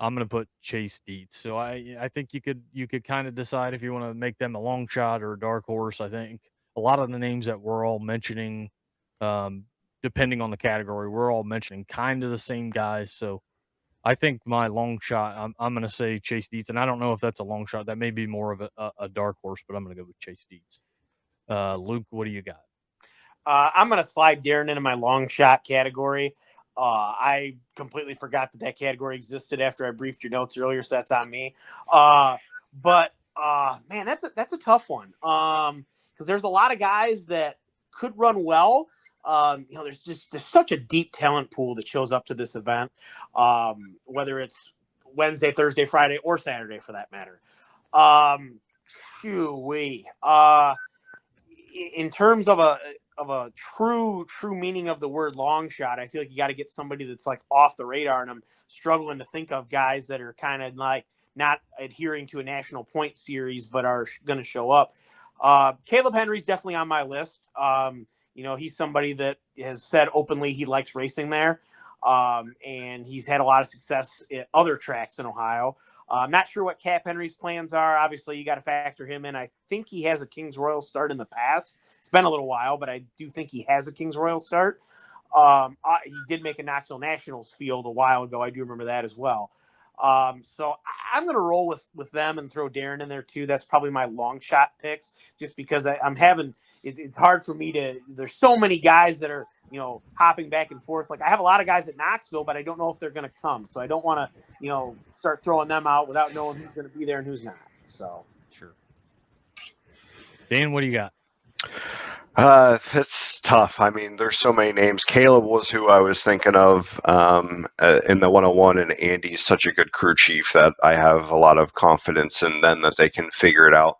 Speaker 1: I'm going to put Chase Dietz. So I think you could kind of decide if you want to make them a long shot or a dark horse. I think a lot of the names that we're all mentioning, depending on the category, we're all mentioning kind of the same guys. So I think my long shot, I'm going to say Chase Dietz, and I don't know if that's a long shot. That may be more of a dark horse, but I'm going to go with Chase Dietz. Luke, what do you got?
Speaker 3: I'm going to slide Darren into my long shot category. I completely forgot that category existed after I briefed your notes earlier, so that's on me. But man, that's a tough one. Because there's a lot of guys that could run well. There's such a deep talent pool that shows up to this event, whether it's Wednesday, Thursday, Friday, or Saturday for that matter. In terms of a true meaning of the word long shot, I feel like you got to get somebody that's like off the radar, and I'm struggling to think of guys that are kind of like not adhering to a national point series, but are going to show up. Caleb Henry's definitely on my list. He's somebody that has said openly he likes racing there. And he's had a lot of success at other tracks in Ohio. I'm not sure what Cap Henry's plans are. Obviously, you got to factor him in. I think he has a Kings Royal start in the past. It's been a little while, but I do think he has a Kings Royal start. He did make a Knoxville Nationals field a while ago. I do remember that as well. So I'm going to roll with them and throw Darren in there too. That's probably my long shot picks, just because it's hard for me there's so many guys that are, hopping back and forth. Like I have a lot of guys at Knoxville, but I don't know if they're going to come. So I don't want to, start throwing them out without knowing who's going to be there and who's not. So
Speaker 1: sure. Dan, what do you got?
Speaker 2: It's tough. I mean, there's so many names. Caleb was who I was thinking of in the 101, and Andy's such a good crew chief that I have a lot of confidence in them that they can figure it out.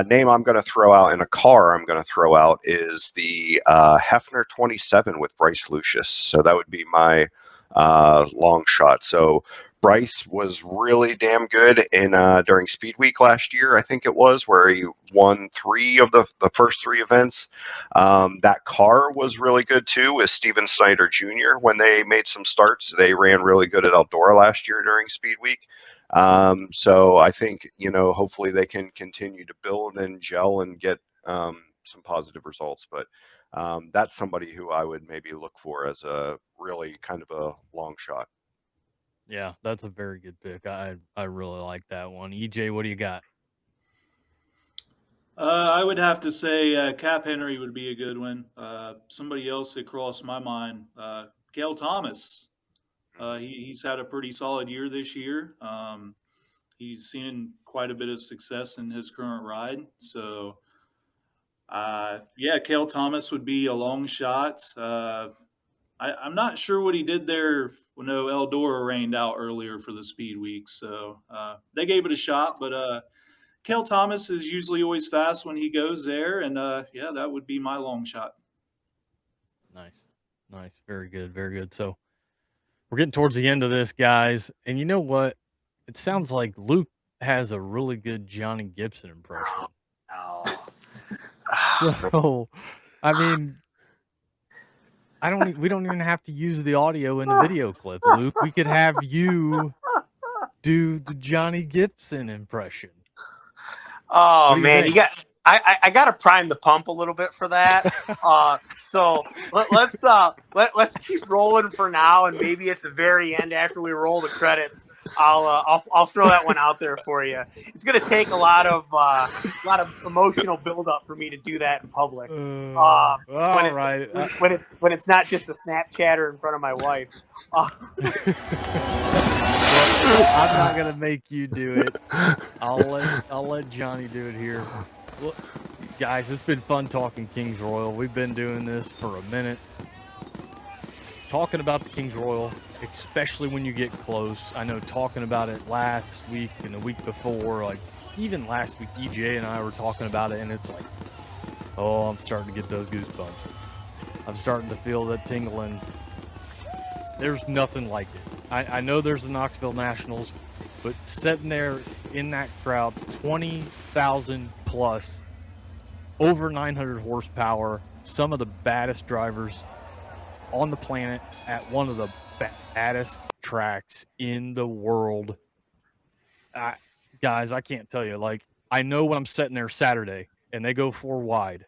Speaker 2: Name I'm going to throw out in a car I'm going to throw out is the Hefner 27 with Bryce Lucius. So that would be my long shot. So Bryce was really damn good in during Speed Week last year, I think it was, where he won 3 of the first 3 events. That car was really good too with Steven Snyder Jr. When they made some starts. They ran really good at Eldora last year during Speed Week. So I think, hopefully they can continue to build and gel and get some positive results. But that's somebody who I would maybe look for as a really kind of a long shot.
Speaker 1: Yeah, that's a very good pick. I really like that one. EJ, what do you got?
Speaker 4: I would have to say Cap Henry would be a good one. Somebody else that crossed my mind, Cale Thomas. He's had a pretty solid year this year. He's seen quite a bit of success in his current ride. So, Cale Thomas would be a long shot. I'm not sure what he did there when Eldora rained out earlier for the Speed Week. So they gave it a shot, but Cale Thomas is usually always fast when he goes there. And that would be my long shot.
Speaker 1: Nice. Very good. So we're getting towards the end of this, guys. And you know what? It sounds like Luke has a really good Johnny Gibson impression. So, I mean, we don't even have to use the audio in the video clip, Luke. We could have you do the Johnny Gibson impression.
Speaker 3: Oh man, I got to prime the pump a little bit for that. So let's keep rolling for now, and maybe at the very end, after we roll the credits, I'll throw that one out there for you. It's gonna take a lot of emotional buildup for me to do that in public. When it's not just a Snapchatter in front of my wife.
Speaker 1: Well, I'm not gonna make you do it. I'll let Johnny do it here. Well, guys, it's been fun talking Kings Royal. We've been doing this for a minute, talking about the Kings Royal, especially when you get close. I know talking about it last week and the week before, like even last week, EJ and I were talking about it, and it's like, oh, I'm starting to get those goosebumps. I'm starting to feel that tingling. There's nothing like it. I know there's the Knoxville Nationals, but sitting there in that crowd, 20,000 plus, over 900 horsepower, some of the baddest drivers on the planet at one of the baddest tracks in the world. Guys, I can't tell you. Like, I know when I'm sitting there Saturday and they go 4 wide,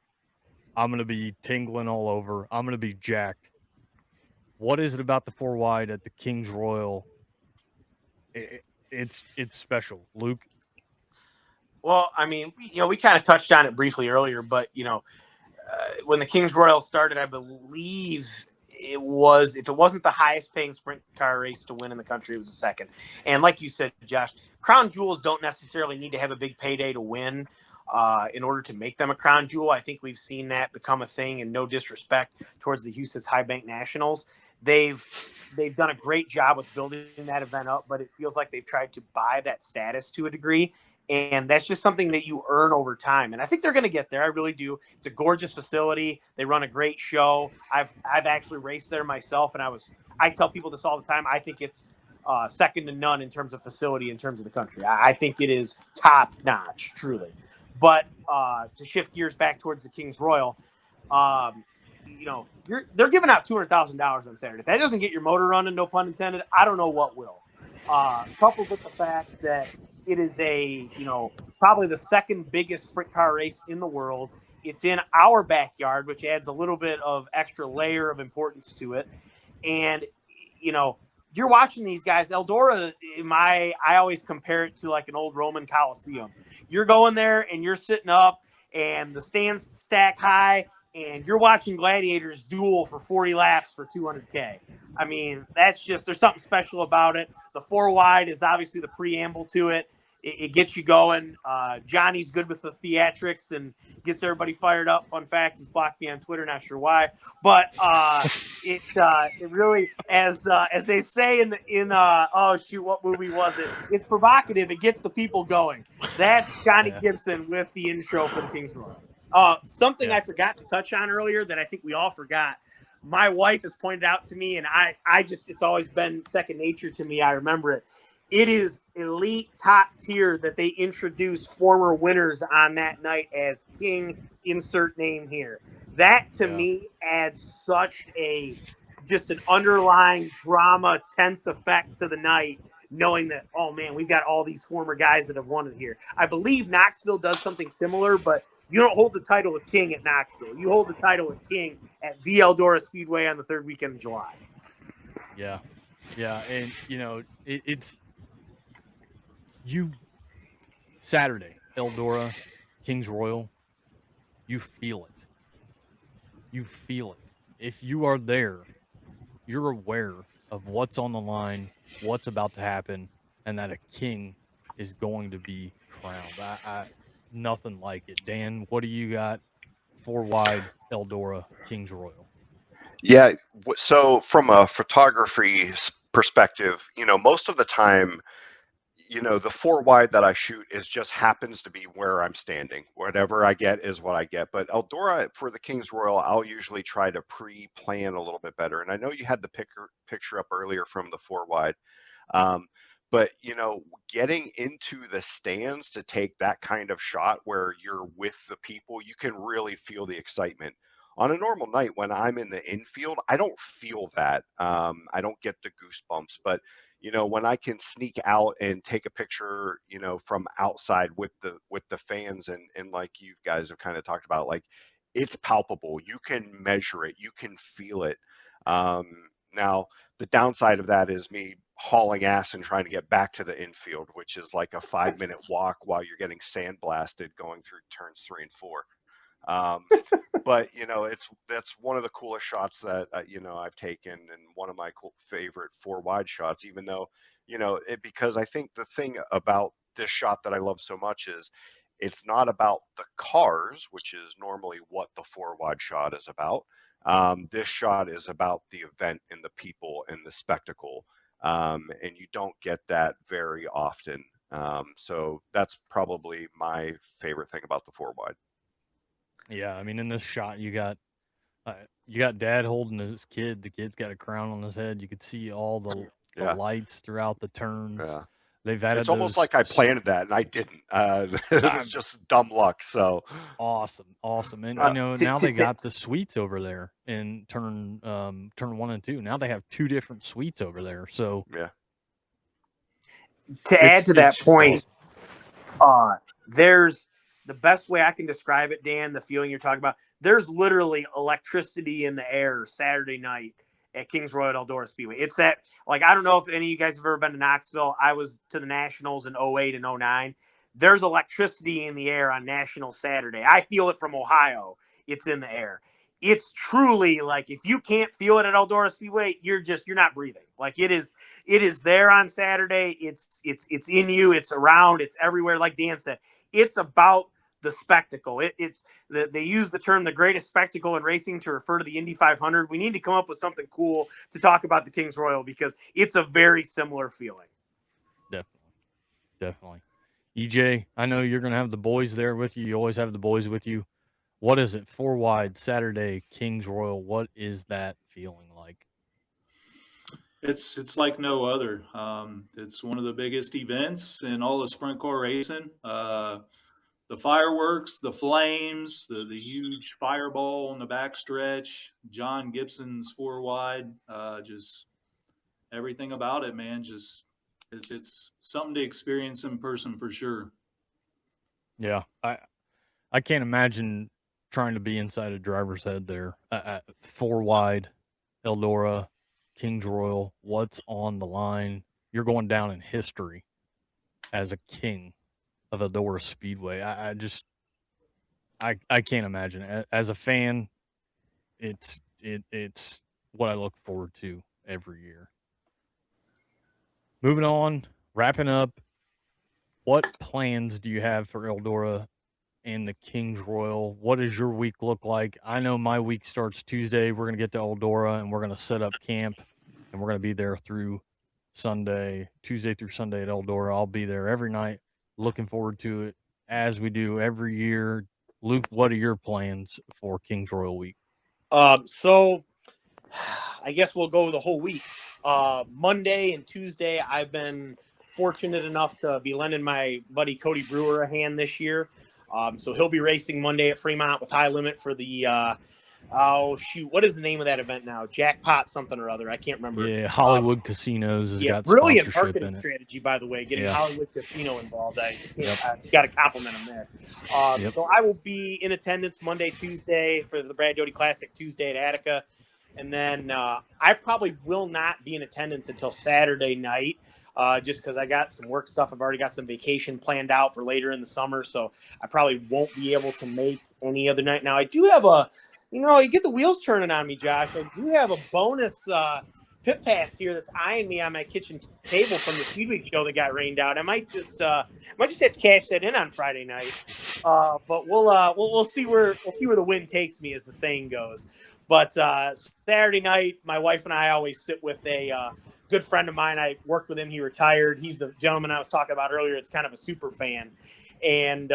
Speaker 1: I'm going to be tingling all over. I'm going to be jacked. What is it about the 4 wide at the Kings Royal? It's special, Luke.
Speaker 3: Well, I mean, we kind of touched on it briefly earlier, but when the Kings Royal started, I believe it was, if it wasn't the highest paying sprint car race to win in the country, it was the second. And like you said, Josh, crown jewels don't necessarily need to have a big payday to win in order to make them a crown jewel. I think we've seen that become a thing, and no disrespect towards the Houston's High Bank Nationals. They've done a great job with building that event up, but it feels like they've tried to buy that status to a degree. And that's just something that you earn over time. And I think they're going to get there. I really do. It's a gorgeous facility. They run a great show. I've actually raced there myself, and I tell people this all the time. I think it's second to none in terms of facility, in terms of the country. I think it is top notch, truly. But to shift gears back towards the Kings Royal, they're giving out $200,000 on Saturday. If that doesn't get your motor running, no pun intended, I don't know what will. Coupled with the fact that it is probably the second biggest sprint car race in the world. It's in our backyard, which adds a little bit of extra layer of importance to it. And, you're watching these guys. Eldora, I always compare it to like an old Roman Coliseum. You're going there and you're sitting up and the stands stack high and you're watching gladiators duel for 40 laps for 200K. I mean, there's something special about it. The 4 wide is obviously the preamble to it. It gets you going. Johnny's good with the theatrics and gets everybody fired up. Fun fact, he's blocked me on Twitter, not sure why. But it really, as they say what movie was it? It's provocative. It gets the people going. That's Johnny Gibson with the intro for the Kings Royal. Something I forgot to touch on earlier that I think we all forgot. My wife has pointed out to me, and it's always been second nature to me. I remember it. It is elite top tier that they introduce former winners on that night as King insert name here. That to me adds such just an underlying drama, tense effect to the night, knowing that, oh man, we've got all these former guys that have won it here. I believe Knoxville does something similar, but you don't hold the title of King at Knoxville. You hold the title of King at the Eldora Speedway on the third weekend of July.
Speaker 1: Yeah. And, it's Saturday, Eldora, Kings Royal, you feel it. You feel it. If you are there, you're aware of what's on the line, what's about to happen, and that a king is going to be crowned. Nothing like it. Dan, what do you got? 4 wide, Eldora, Kings Royal.
Speaker 2: Yeah. So from a photography perspective, most of the time, the 4 wide that I shoot just happens to be where I'm standing. Whatever I get is what I get. But Eldora for the Kings Royal, I'll usually try to pre-plan a little bit better. And I know you had the picture up earlier from the 4 wide. But getting into the stands to take that kind of shot where you're with the people, you can really feel the excitement. On a normal night when I'm in the infield, I don't feel that. I don't get the goosebumps. But when I can sneak out and take a picture, from outside with the fans and like you guys have kind of talked about, like it's palpable. You can measure it. You can feel it. Now, the downside of that is me hauling ass and trying to get back to the infield, which is like a 5-minute walk while you're getting sandblasted going through turns 3 and 4. But that's one of the coolest shots that I've taken, and one of my favorite 4 wide shots. Even though because I think the thing about this shot that I love so much is it's not about the cars, which is normally what the 4 wide shot is about. This shot is about the event and the people and the spectacle, and you don't get that very often. So that's probably my favorite thing about the 4-wide.
Speaker 1: Yeah, I mean, in this shot, you got Dad holding his kid. The kid's got a crown on his head. You could see all the
Speaker 2: Yeah.
Speaker 1: lights throughout the turns.
Speaker 2: Yeah.
Speaker 1: They've added
Speaker 2: It's almost
Speaker 1: those
Speaker 2: like I planned that and I didn't. It was just dumb luck. So
Speaker 1: awesome. And now they got the suites over there in turn 1 and 2. Now they have 2 different suites over there. So
Speaker 2: yeah.
Speaker 3: To add to that point,
Speaker 1: awesome.
Speaker 3: There's the best way I can describe it, Dan, the feeling you're talking about. There's literally electricity in the air Saturday night at Kings Royal at Eldora Speedway. It's that, like, I don't know if any of you guys have ever been to Knoxville. I was to the Nationals in 08 and 09. There's electricity in the air on National Saturday. I feel it from Ohio. It's in the air. It's truly like, if you can't feel it at Eldora Speedway, you're not breathing. Like, it is there on Saturday. It's in you. It's around. It's everywhere. Like Dan said, it's about the spectacle. They use the term the greatest spectacle in racing to refer to the Indy 500. We need to come up with something cool to talk about the Kings Royal, because it's a very similar feeling.
Speaker 1: Definitely. EJ, I know you're going to have the boys there with you. You always have the boys with you. What is it? 4-wide Saturday Kings Royal. What is that feeling like?
Speaker 4: It's like no other. It's one of the biggest events in all of sprint car racing. The fireworks, the flames, the huge fireball on the backstretch, John Gibson's 4-wide, just everything about it, man. Just it's something to experience in person for sure.
Speaker 1: Yeah, I can't imagine trying to be inside a driver's head there at 4-wide Eldora Kings Royal. What's on the line? You're going down in history as a king of Eldora Speedway. I can't imagine. As a fan, it's what I look forward to every year. Moving on, wrapping up. What plans do you have for Eldora and the Kings Royal? What does your week look like? I know my week starts Tuesday. We're going to get to Eldora and we're going to set up camp, and we're going to be there through Sunday, Tuesday through Sunday at Eldora. I'll be there every night. Looking forward to it, as we do every year. Luke, what are your plans for Kings Royal week?
Speaker 3: So I guess we'll go the whole week. Monday and Tuesday, I've been fortunate enough to be lending my buddy Cody Brewer a hand this year. So he'll be racing Monday at Fremont with High Limit for the what is the name of that event now? Jackpot something or other. I can't remember.
Speaker 1: Yeah, Hollywood Casinos has got
Speaker 3: brilliant
Speaker 1: sponsorship
Speaker 3: marketing
Speaker 1: in it.
Speaker 3: strategy, by the way, getting Hollywood Casino involved. I got to compliment them there. So I will be in attendance Monday, Tuesday for the Brad Doty Classic Tuesday at Attica. And then I probably will not be in attendance until Saturday night, just because I got some work stuff. I've already got some vacation planned out for later in the summer, so I probably won't be able to make any other night. Now, I do have you get the wheels turning on me, Josh. I do have a bonus pit pass here that's eyeing me on my kitchen table from the Speedway show that got rained out. I might just have to cash that in on Friday night. But we'll see where the wind takes me, as the saying goes. But Saturday night, my wife and I always sit with a good friend of mine. I worked with him. He retired. He's the gentleman I was talking about earlier. It's kind of a super fan. And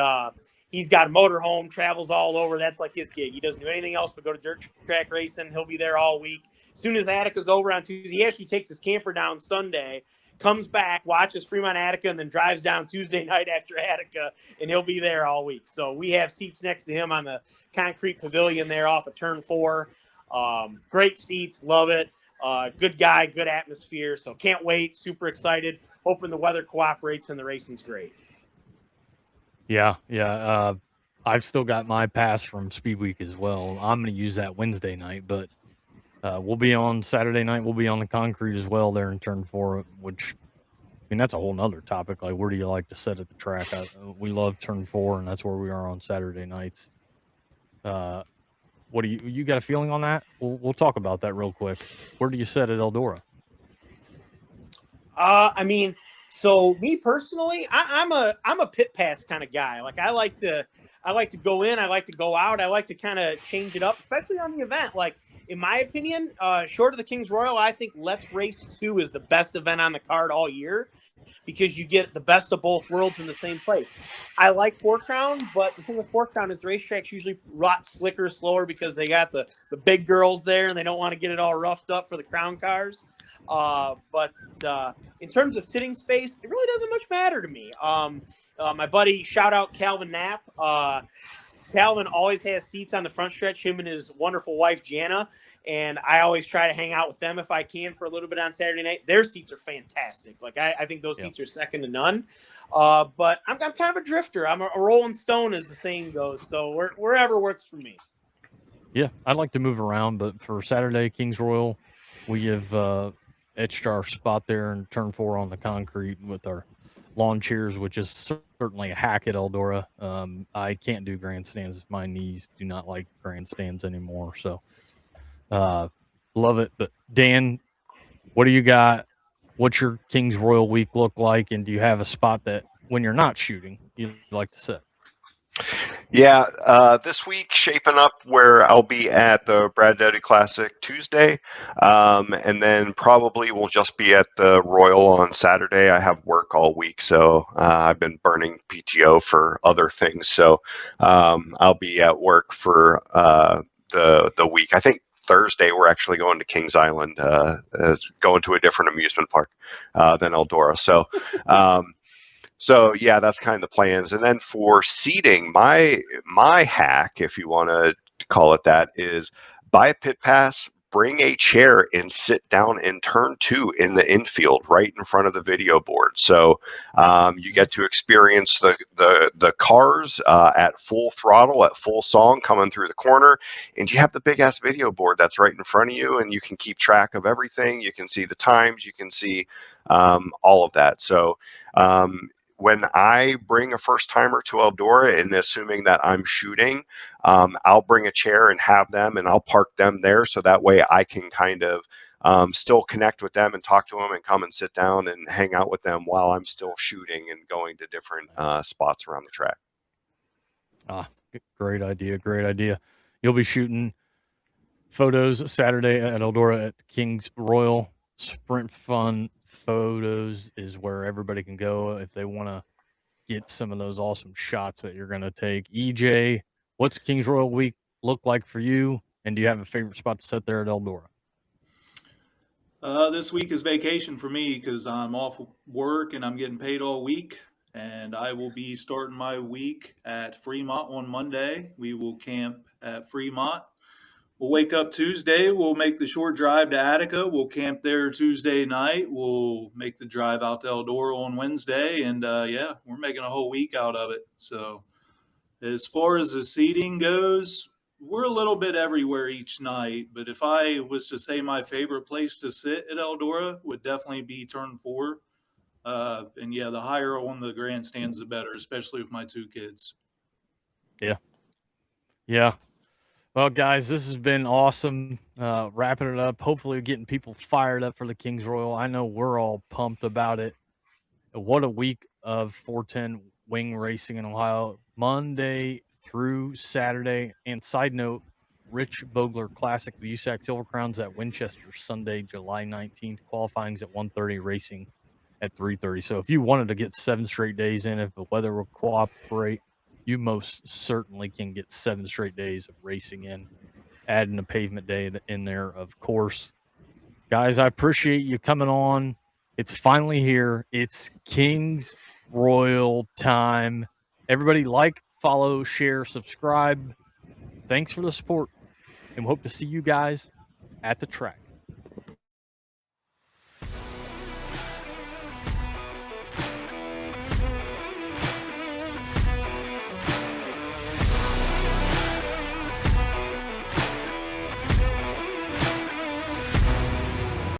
Speaker 3: he's got a motorhome, travels all over. That's like his gig. He doesn't do anything else but go to dirt track racing. He'll be there all week. As soon as Attica's over on Tuesday, he actually takes his camper down Sunday, comes back, watches Fremont Attica, and then drives down Tuesday night after Attica, and he'll be there all week. So we have seats next to him on the concrete pavilion there off of Turn 4. Great seats, love it. Good guy, good atmosphere. So can't wait. Super excited. Hoping the weather cooperates and the racing's great.
Speaker 1: Yeah. I've still got my pass from Speed Week as well. I'm going to use that Wednesday night, but we'll be on Saturday night. We'll be on the concrete as well there in Turn 4, which, I mean, that's a whole nother topic. Like, where do you like to set at the track? We love Turn 4, and that's where we are on Saturday nights. What do you got a feeling on that? We'll talk about that real quick. Where do you set at Eldora?
Speaker 3: I mean, so me personally, I'm a pit pass kind of guy. Like, I like to go in, I like to go out, I like to kind of change it up, especially on the event. Like, in my opinion, short of the Kings Royal, I think Let's Race 2 is the best event on the card all year because you get the best of both worlds in the same place. I like Four Crown, but the thing with Four Crown is the racetrack's usually a lot slicker, slower because they got the big girls there and they don't want to get it all roughed up for the crown cars. But in terms of sitting space, it really doesn't much matter to me. My buddy, shout out Calvin Knapp. Calvin always has seats on the front stretch, him and his wonderful wife, Jana. And I always try to hang out with them if I can for a little bit on Saturday night. Their seats are fantastic. Like, I think those seats are second to none. But I'm kind of a drifter. I'm a rolling stone, as the saying goes. So wherever works for me.
Speaker 1: Yeah, I'd like to move around, but for Saturday, Kings Royal, we have etched our spot there in turn 4 on the concrete with our lawn chairs, which is certainly a hack at Eldora. I can't do grandstands. My knees do not like grandstands anymore. So love it. But Dan, what do you got? What's your Kings Royal week look like? And do you have a spot that when you're not shooting, you like to set?
Speaker 2: Yeah, this week shaping up where I'll be at the Brad Doty Classic Tuesday, and then probably we'll just be at the Royal on Saturday. I have work all week, so I've been burning PTO for other things, so I'll be at work for the week. I think Thursday we're actually going to Kings Island, going to a different amusement park than Eldora. So. So yeah, that's kind of the plans. And then for seating, my hack, if you want to call it that, is buy a pit pass, bring a chair, and sit down in turn 2 in the infield, right in front of the video board. So you get to experience the cars at full throttle, at full song, coming through the corner, and you have the big ass video board that's right in front of you, and you can keep track of everything. You can see the times, you can see all of that. So. When I bring a first timer to Eldora, and assuming that I'm shooting, I'll bring a chair and have them, and I'll park them there so that way I can kind of still connect with them and talk to them and come and sit down and hang out with them while I'm still shooting and going to different spots around the track.
Speaker 1: Great idea. Great idea. You'll be shooting photos Saturday at Eldora at Kings Royal. SprintFun Photos is where everybody can go if they want to get some of those awesome shots that you're going to take. EJ, what's Kings Royal week look like for you? And do you have a favorite spot to sit there at Eldora?
Speaker 4: This week is vacation for me because I'm off work and I'm getting paid all week. And I will be starting my week at Fremont on Monday. We will camp at Fremont. We'll wake up Tuesday. We'll make the short drive to Attica. We'll camp there Tuesday night. We'll make the drive out to Eldora on Wednesday. And, yeah, we're making a whole week out of it. So as far as the seating goes, we're a little bit everywhere each night. But if I was to say my favorite place to sit at Eldora would definitely be turn 4. And, yeah, the higher on the grandstands, the better, especially with my 2 kids.
Speaker 1: Yeah. Yeah. Well, guys, this has been awesome. Wrapping it up. Hopefully getting people fired up for the Kings Royal. I know we're all pumped about it. What a week of 410 wing racing in Ohio. Monday through Saturday. And side note, Rich Bogler Classic, the USAC Silver Crowns at Winchester, Sunday, July 19th. Qualifying's at 1:30, racing at 3:30. So if you wanted to get 7 straight days in, if the weather will cooperate, you most certainly can get 7 straight days of racing in, adding a pavement day in there, of course. Guys, I appreciate you coming on. It's finally here. It's Kings Royal time. Everybody like, follow, share, subscribe. Thanks for the support, and we hope to see you guys at the track.